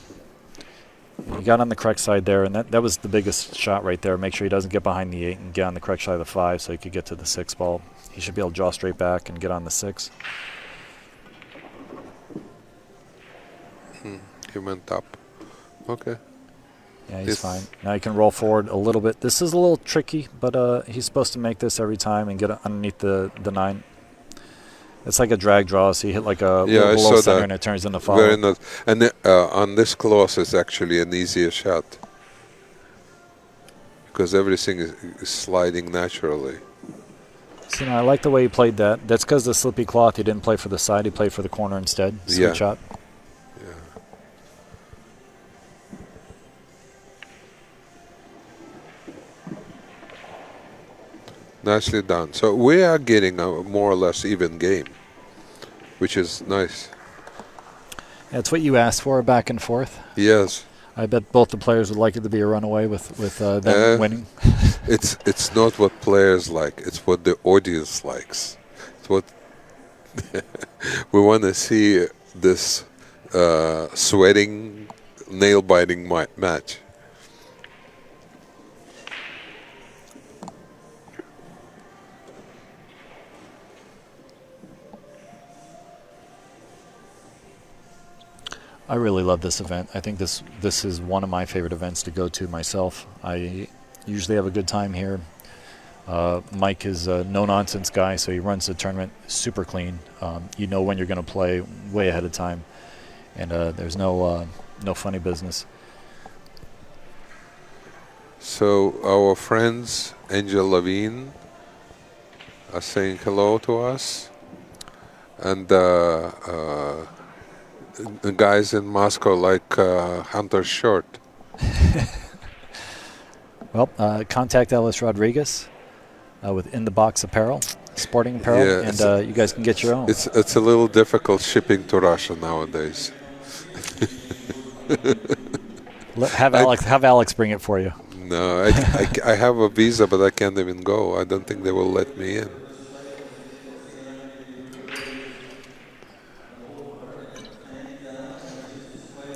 He got on the correct side there, and that was the biggest shot right there. Make sure he doesn't get behind the 8 and get on the correct side of the 5 so he could get to the 6 ball. He should be able to draw straight back and get on the 6. He went up. Okay. Yeah, he's This- fine. Now he can roll forward a little bit. This is a little tricky, but he's supposed to make this every time and get underneath the 9. It's like a drag draw, so you hit like a Yeah, I little below saw center that. and it turns into follow. Very nice. And on this close is actually an easier shot because everything is sliding naturally. So, I like the way he played that. That's because the slippy cloth, he didn't play for the side, he played for the corner instead. Sweet Yeah. shot. Nicely done. So we are getting a more or less even game, which is nice. That's what you asked for, back and forth. Yes, I bet both the players would like it to be a runaway with them winning. it's not what players like; it's what the audience likes. It's what we want to see. This sweating, nail-biting match. I really love this event. I think this is one of my favorite events to go to myself. I usually have a good time here. Mike is a no-nonsense guy, so he runs the tournament super clean. You know when you're going to play way ahead of time, and there's no funny business. So our friends Angel Levine are saying hello to us, and the guys in Moscow like Hunter's shirt. Well, contact Ellis Rodriguez with In the Box Apparel, sporting apparel, Yeah, and you guys can get your own. It's a little difficult shipping to Russia nowadays. Have Alex bring it for you. No, I have a visa, but I can't even go. I don't think they will let me in.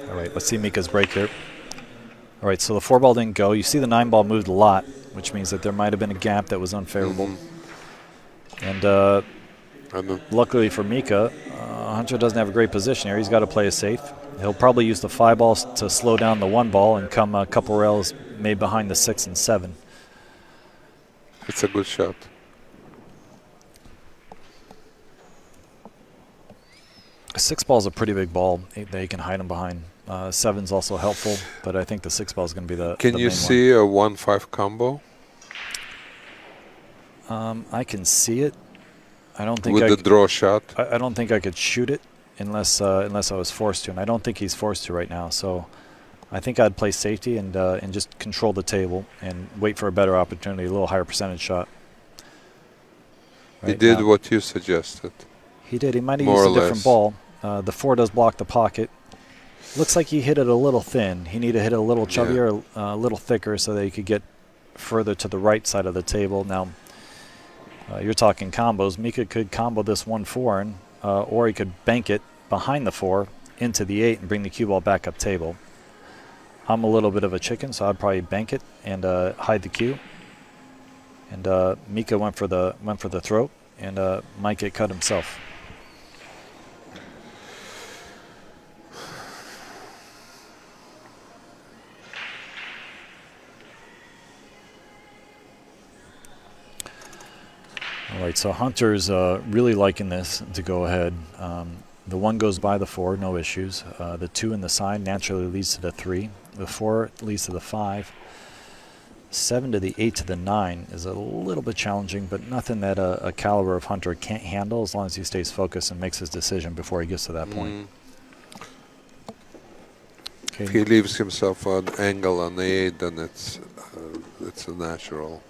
All right, let's see Mika's break here. All right, so the 4 ball didn't go. You see the 9 ball moved a lot, which means that there might have been a gap that was unfavorable. And luckily for Mika, Hunter doesn't have a great position here. He's got to play it safe. He'll probably use the 5 balls to slow down the 1 ball and come a couple rails made behind the 6 and 7. It's a good shot. A 6 ball is a pretty big ball that you can hide him behind. 7's also helpful, but I think the 6 ball is going to be the Can the you main see a 1-5 combo one. I can see it. I don't think with the draw shot? I don't think I could shoot it unless I was forced to, and I don't think he's forced to right now. So I think I'd play safety and just control the table and wait for a better opportunity, a little higher percentage shot. He Right did now. what you suggested. He did. He might have More used or a different less. ball. The 4 does block the pocket. Looks like he hit it a little thin. He needed to hit it a little chubbier, a little thicker, so that he could get further to the right side of the table. Now, you're talking combos. Mika could combo this 1-4, or he could bank it behind the 4 into the 8 and bring the cue ball back up table. I'm a little bit of a chicken, so I'd probably bank it and hide the cue. And Mika went for the throat and might get cut himself. All right, so Hunter's really liking this to go ahead. The 1 goes by the 4, no issues. The 2 in the side naturally leads to the 3. The 4 leads to the 5. 7 to the 8 to the 9 is a little bit challenging, but nothing that a caliber of hunter can't handle as long as he stays focused and makes his decision before he gets to that point. If he leaves himself an angle on the 8, then it's a natural.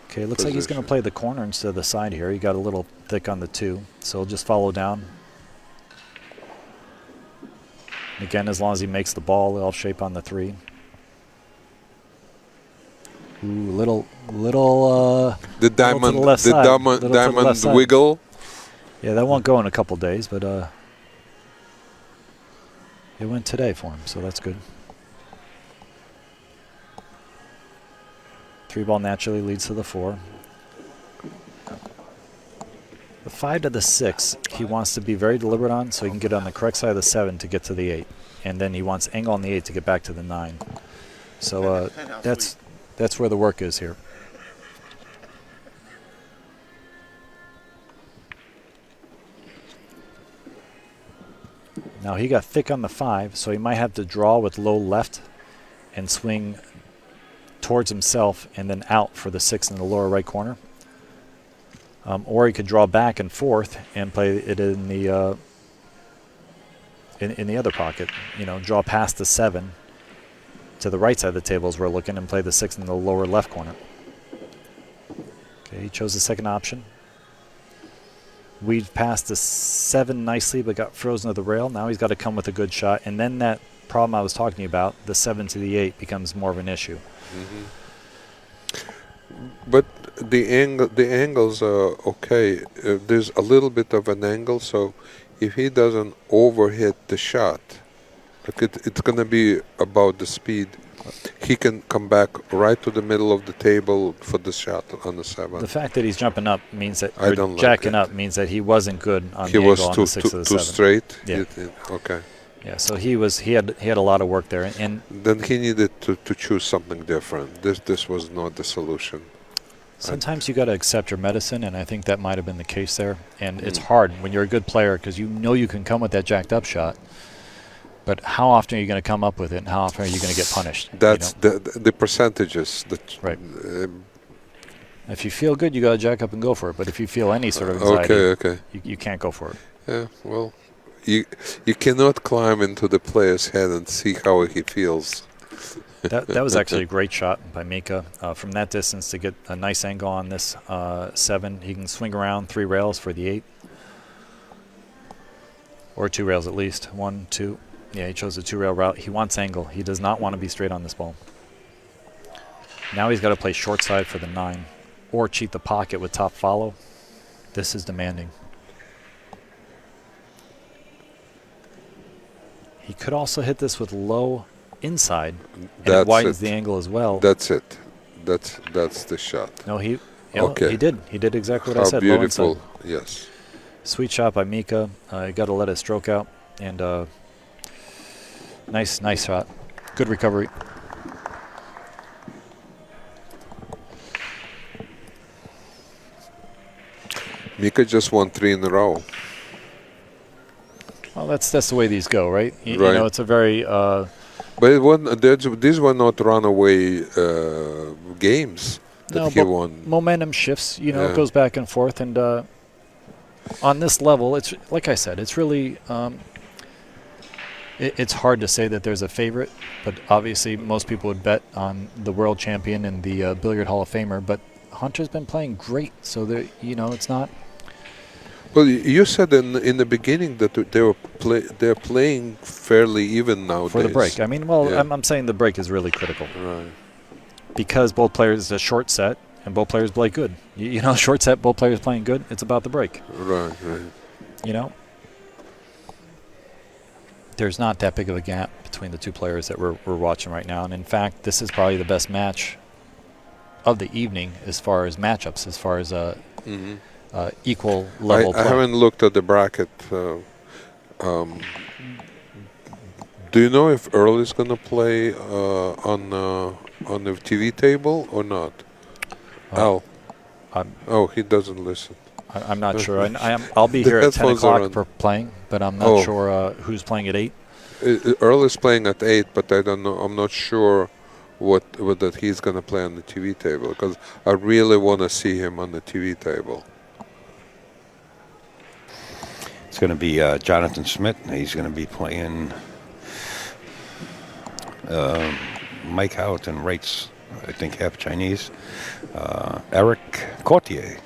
Okay, looks like he's going to play the corner instead of the side here. He got a little thick on the 2, so he'll just follow down. Again, as long as he makes the ball, L shape on the 3. Ooh, little. The diamond, diamond wiggle. Yeah, that won't go in a couple days, but it went today for him, so that's good. 3 ball naturally leads to the 4. The 5 to the 6, he wants to be very deliberate on, so he can get on the correct side of the 7 to get to the 8, and then he wants angle on the 8 to get back to the 9. So that's where the work is here. Now he got thick on the 5, so he might have to draw with low left and swing towards himself and then out for the 6 in the lower right corner. Or he could draw back and forth and play it in the in the other pocket. You know, draw past the 7 to the right side of the table as we're looking and play the 6 in the lower left corner. Okay, he chose the second option. Weaved past the 7 nicely, but got frozen to the rail. Now he's got to come with a good shot, and then that problem I was talking to you about, the 7 to the 8, becomes more of an issue. But the angles are okay. There's a little bit of an angle, so if he doesn't overhit the shot, like it's going to be about the speed. He can come back right to the middle of the table for the shot on the 7. The fact that he's jumping up means that, jacking up means that he wasn't good on the angle on the 6 or the 7. Too straight. Yeah. Okay. Yeah. So he had a lot of work there, and then he needed to choose something different. This was not the solution. Sometimes you got to accept your medicine, and I think that might have been the case there. And it's hard when you're a good player because you know you can come with that jacked up shot. But how often are you going to come up with it, and how often are you going to get punished? That's the percentages. Right. If you feel good, you got to jack up and go for it. But if you feel any sort of anxiety, you can't go for it. Yeah, well, you cannot climb into the player's head and see how he feels. That was actually a great shot by Mika. From that distance to get a nice angle on this 7. He can swing around 3 rails for the 8. Or 2 rails at least. 1, 2. Yeah, he chose a 2-rail route. He wants angle. He does not want to be straight on this ball. Now he's got to play short side for the 9 or cheat the pocket with top follow. This is demanding. He could also hit this with low inside, and it widens the angle as well. That's it. That's the shot. No, he did. He did exactly what I said. Beautiful. Low inside. Yes. Sweet shot by Mika. Got to let it stroke out, and nice shot. Good recovery. Mika just won 3 in a row. Well, that's the way these go, right? You know, it's a very. But these were not runaway games that he won. Momentum shifts. You know, it goes back and forth, and on this level, it's like I said, it's really. It's hard to say that there's a favorite, but obviously most people would bet on the world champion and the Billiard Hall of Famer. But Hunter's been playing great, so it's not. Well, you said in the beginning that they're playing fairly even nowadays. For the break. I mean, I'm saying the break is really critical. Right. Because both players, it's a short set, and both players play good. You know, short set, both players playing good, it's about the break. Right. You know? There's not that big of a gap between the 2 players that we're watching right now. And in fact, this is probably the best match of the evening as far as matchups, as far as equal level play. I haven't looked at the bracket. Do you know if Earl is going to play on the TV table or not? Al? He doesn't listen. I'm not sure. I'll be The here at 10 headphones are o'clock on. for playing, but I'm not Oh. sure who's playing at 8. Earl is playing at 8, but I don't know. I'm not sure what that he's gonna play on the TV table because I really want to see him on the TV table. It's going to be Jonathan Smith. He's going to be playing Mike Houghton, rates, I think, half Chinese. Eric Courtier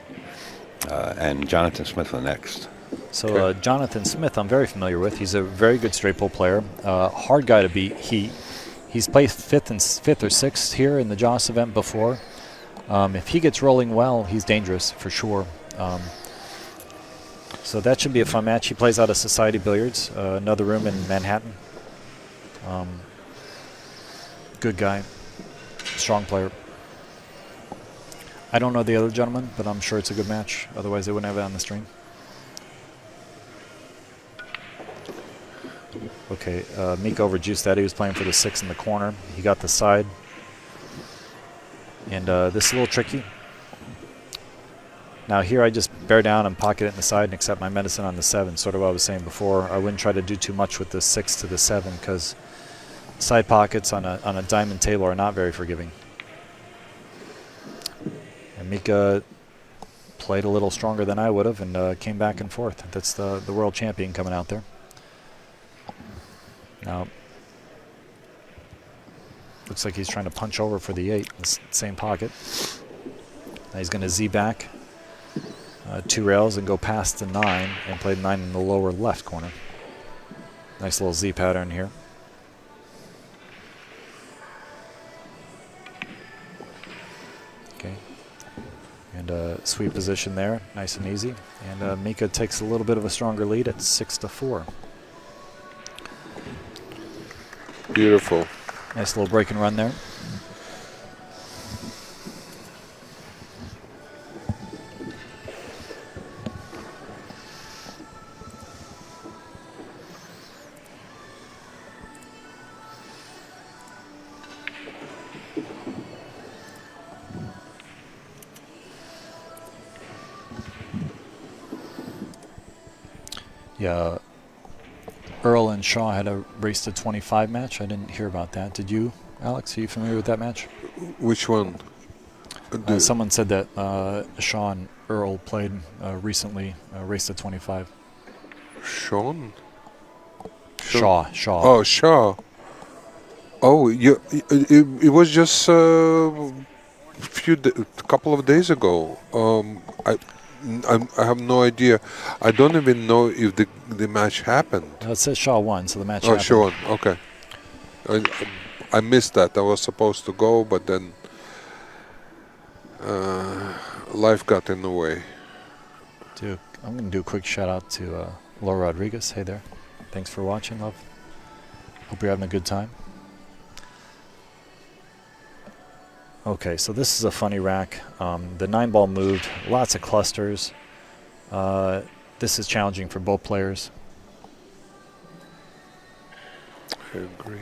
and Jonathan Smith are next. So Jonathan Smith, I'm very familiar with. He's a very good straight pull player. Hard guy to beat. He's played fifth or sixth here in the Joss event before. If he gets rolling well, he's dangerous for sure. So that should be a fun match. He plays out of Society Billiards, another room in Manhattan. Good guy, strong player. I don't know the other gentleman, but I'm sure it's a good match. Otherwise, they wouldn't have it on the stream. Okay, Mika overjuiced that. He was playing for the 6 in the corner. He got the side. And this is a little tricky. Now here I just bear down and pocket it in the side and accept my medicine on the 7, sort of what I was saying before. I wouldn't try to do too much with the 6 to the 7 because side pockets on a diamond table are not very forgiving. And Mika played a little stronger than I would have and came back and forth. That's the world champion coming out there. Now, looks like he's trying to punch over for the 8, the same pocket. Now he's going to Z back 2 rails and go past the 9 and play the 9 in the lower left corner. Nice little Z pattern here. Okay. And sweep position there, nice and easy. And Mika takes a little bit of a stronger lead at 6-4. Beautiful. Nice little break and run there. Yeah, Earl and Shaw had a race to 25 match. I didn't hear about that. Did you, Alex? Are you familiar with that match? Which one? Someone said that Shaw and Earl played recently, race to 25. Sean? Shaw. Oh, Shaw. Oh, it was just a couple of days ago. I have no idea. I don't even know if the match happened. It says Shaw won, so the match Oh, happened. Shaw won. Okay. I missed that. I was supposed to go, but then life got in the way. I'm going to do a quick shout out to Laura Rodriguez. Hey there. Thanks for watching, love. Hope you're having a good time. Okay, so this is a funny rack. The 9-ball moved, lots of clusters. This is challenging for both players. I agree.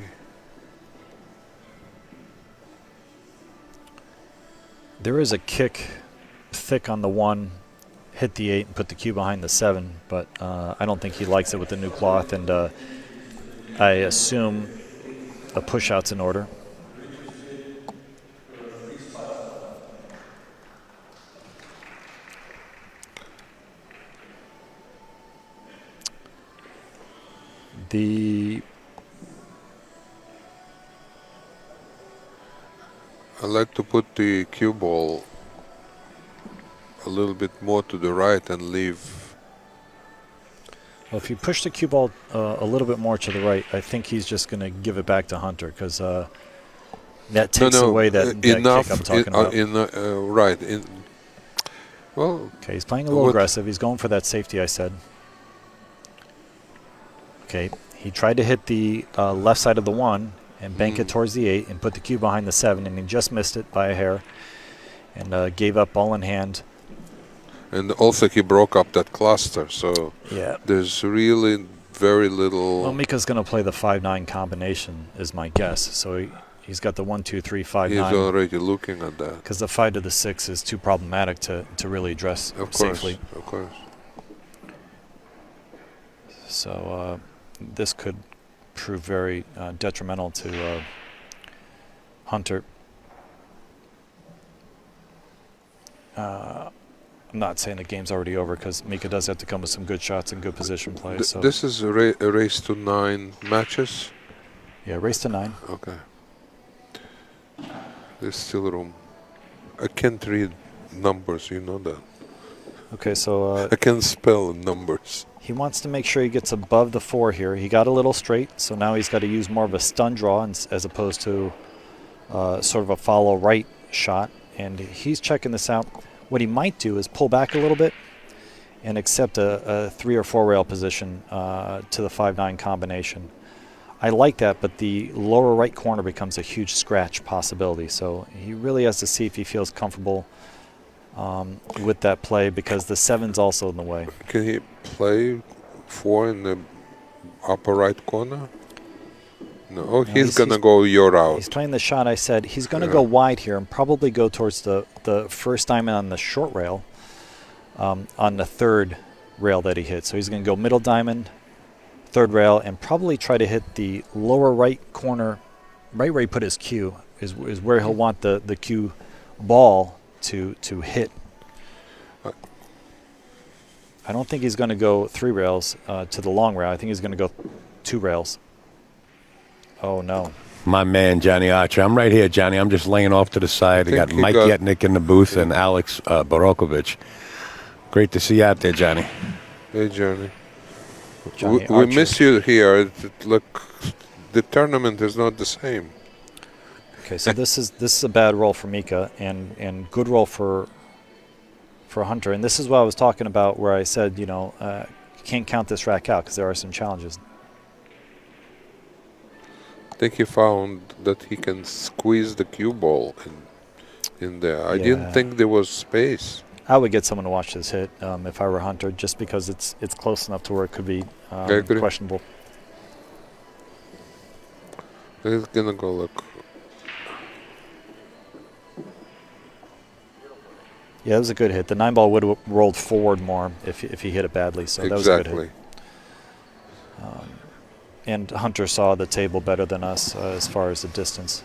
There is a kick thick on the 1, hit the 8 and put the cue behind the 7, but I don't think he likes it with the new cloth, and I assume a push-out's in order. I like to put the cue ball a little bit more to the right and leave. Well, if you push the cue ball a little bit more to the right, I think he's just going to give it back to Hunter because that takes away that kick I'm talking about. Right. Well, okay, he's playing a little aggressive. He's going for that safety I said. Okay, he tried to hit the left side of the 1 and bank it towards the 8 and put the cue behind the 7, and he just missed it by a hair and gave up ball in hand. And also he broke up that cluster, so yeah, there's really very little. Well, Mika's going to play the 5-9 combination is my guess, so He's got the 1, 2, 3, 5, He's 9. already looking at that. Because the 5 to the 6 is too problematic to really address Of course, safely. of course. So this could prove very detrimental to Hunter. I'm not saying the game's already over because Mika does have to come with some good shots and good position play. So This is a race to 9 matches. yeah, race to 9. Okay. There's still room. I can't read numbers, you know that. Okay, so I can spell numbers. he wants to make sure he gets above the 4 here. He got a little straight, so now he's got to use more of a stun draw as opposed to sort of a follow right shot. And he's checking this out. What he might do is pull back a little bit and accept a 3 or 4 rail position to the 5-9 combination. I like that, but the lower right corner becomes a huge scratch possibility. So he really has to see if he feels comfortable with that play because the 7's also in the way. Can he play 4 in the upper right corner? No, he's going to go your route. He's playing the shot I said. He's going to go wide here and probably go towards the first diamond on the short rail on the 3rd rail that he hit. So he's going to go middle diamond, 3rd rail, and probably try to hit the lower right corner, right where he put his cue, is where he'll want the cue ball to hit. I don't think he's going to go 3 rails to the long rail. I think he's going to go 2 rails. Oh, no. My man, Johnny Archer. I'm right here, Johnny. I'm just laying off to the side. I got think he Mike got- Yetnick in the booth and Alex Borokovich. Great to see you out there, Johnny. Hey, Johnny. Johnny We Archer. miss you here. Look, the tournament is not the same. Okay, so this is a bad roll for Mika and good roll for Hunter. And this is what I was talking about where I said, you can't count this rack out because there are some challenges. I think he found that he can squeeze the cue ball in there. I didn't Yeah. think there was space. I would get someone to watch this hit if I were Hunter, just because it's close enough to where it could be I agree. questionable. He's gonna go look. Yeah, that was a good hit. The 9 ball would have rolled forward more if he hit it badly. So that was a good hit. Exactly. And Hunter saw the table better than us as far as the distance.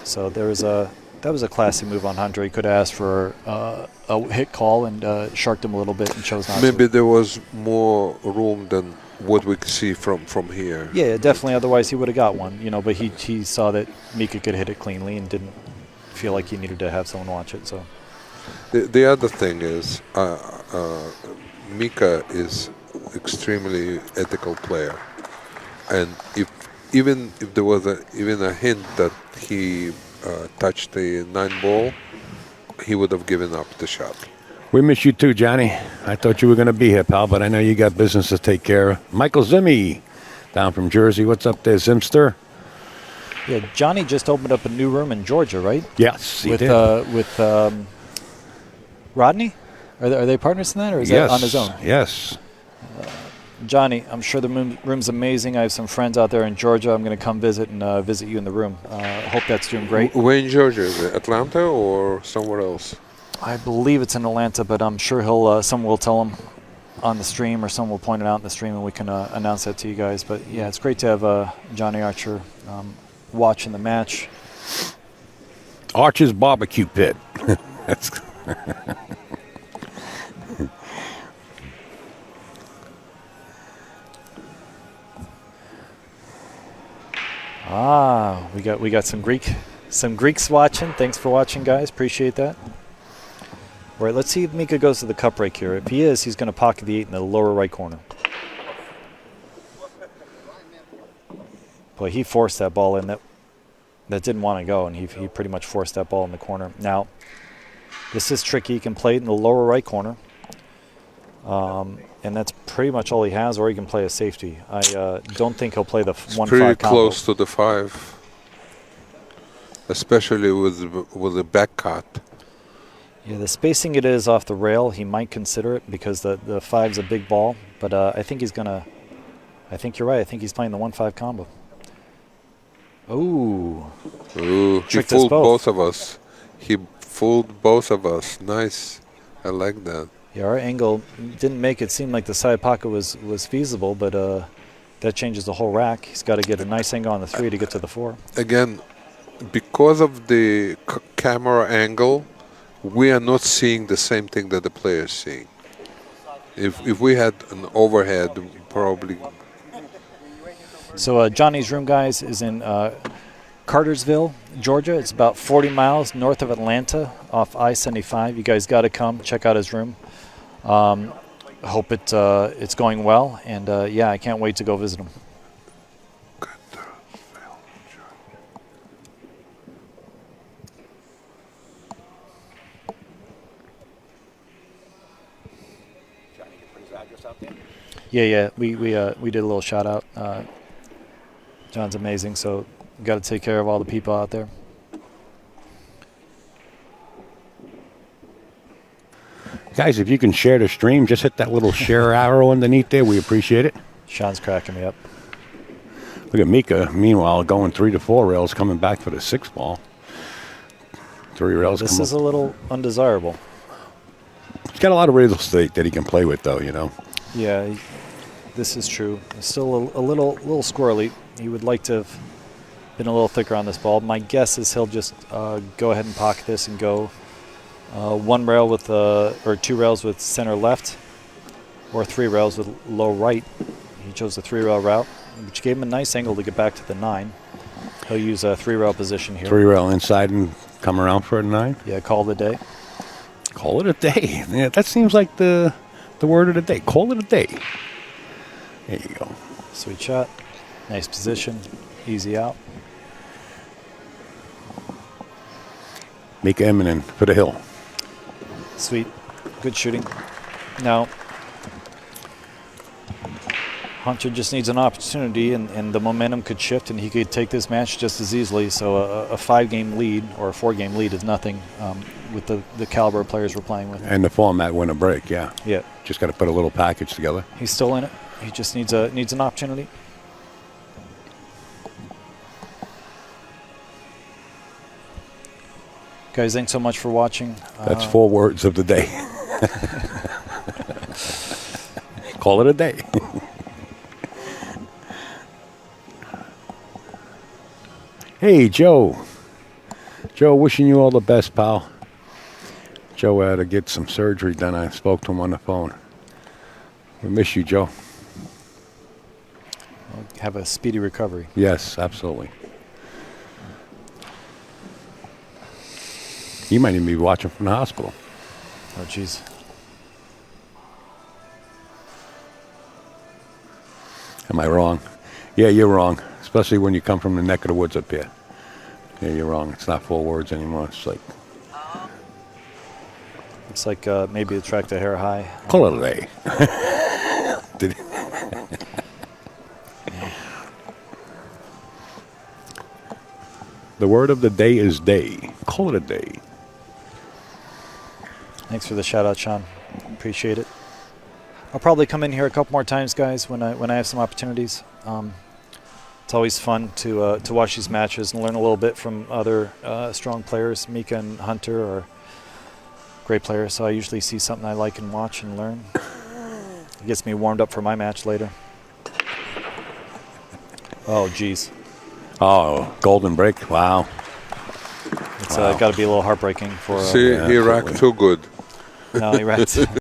So that was a classy move on Hunter. He could have asked for a hit call and sharked him a little bit and chose not Maybe to. there was more room than what we could see from here. Yeah, definitely. Otherwise, he would have got one. But he saw that Mika could hit it cleanly and didn't feel like he needed to have someone watch it. So The other thing is, Mika is extremely ethical player, and even if there was even a hint that he touched the 9 ball, he would have given up the shot. We miss you too, Johnny. I thought you were going to be here, pal, but I know you got business to take care of. Michael Zimmy, down from Jersey. What's up there, Zimster? yeah, Johnny just opened up a new room in Georgia, right? Yes, he with did. with Rodney. Are they partners in that, or is that on his own? Yes. Johnny, I'm sure the room's amazing. I have some friends out there in Georgia. I'm going to come visit and visit you in the room. Hope that's doing great. Where in Georgia is it? Atlanta or somewhere else? I believe it's in Atlanta, but I'm sure someone will tell him on the stream, or someone will point it out in the stream, and we can announce that to you guys. But yeah, it's great to have Johnny Archer watching the match. Archer's Barbecue Pit. That's We got some Greeks watching. Thanks for watching, guys. Appreciate that. All right, let's see if Mika goes to the cup break here. If he is, he's going to pocket the 8 in the lower right corner. Boy, he forced that ball in. That didn't want to go, and he pretty much forced that ball in the corner. Now, this is tricky. He can play it in the lower right corner. And that's pretty much all he has, or he can play a safety. I don't think he'll play the 1-5 Pretty combo. close to the 5, especially with the back cut. Yeah, the spacing it is off the rail, he might consider it because the 5's a big ball. But I think he's going to – I think you're right. I think he's playing the 1-5 combo. Ooh. Ooh, he Tricked us fooled both. both of us. He fooled both of us. Nice. I like that. Yeah, our angle didn't make it seem like the side pocket was feasible, but that changes the whole rack. He's got to get a nice angle on the 3 to get to the 4. Again, because of the camera angle, we are not seeing the same thing that the player is seeing. If we had an overhead, probably. So Johnny's room, guys, is in Cartersville, Georgia. It's about 40 miles north of Atlanta off I-75. You guys got to come check out his room. Hope it's going well, and yeah, I can't wait to go visit him. Yeah, we did a little shout out. John's amazing, so got to take care of all the people out there. Guys, if you can share the stream, just hit that little share arrow underneath there. We appreciate it. Sean's cracking me up. Look at Mika, meanwhile, going 3 to 4 rails, coming back for the 6th ball. 3 rails. This is a little undesirable. He's got a lot of real estate that he can play with, though, you know. Yeah, this is true. It's still a little squirrely. He would like to have been a little thicker on this ball. My guess is he'll just go ahead and pocket this and go 1 rail with or 2 rails with center left, or 3 rails with low right. He chose the 3-rail route, which gave him a nice angle to get back to the 9. He'll use a 3-rail position here. 3-rail inside and come around for a 9. Yeah, call it a day. Call it a day. Yeah, that seems like the word of the day. Call it a day. There you go. Sweet shot. Nice position. Easy out. Mika Immonen for the hill. Sweet. Good shooting. Now, Hunter just needs an opportunity, and the momentum could shift, and he could take this match just as easily. So a 5-game lead or a 4-game lead is nothing with the caliber of players we're playing with. And the format win a break, yeah. Yeah. Just got to put a little package together. He's still in it. He just needs an opportunity. Guys, thanks so much for watching. That's 4 words of the day. Call it a day. Hey, Joe. Joe, wishing you all the best, pal. Joe had to get some surgery done. I spoke to him on the phone. We miss you, Joe. Have a speedy recovery. Yes, absolutely. You might even be watching from the hospital. Oh, jeez. Am I wrong? Yeah, you're wrong. Especially when you come from the neck of the woods up here. Yeah, you're wrong. It's not 4 words anymore. It's like... Looks like maybe the track to hair high. Call it a day. The word of the day is day. Call it a day. Thanks for the shout out, Sean. Appreciate it. I'll probably come in here a couple more times, guys, when I have some opportunities. It's always fun to watch these matches and learn a little bit from other strong players. Mika and Hunter are great players, so I usually see something I like and watch and learn. It gets me warmed up for my match later. Oh, geez. Oh, golden break. Wow. It's got to be a little heartbreaking for... See, he racked too good. No, he racked...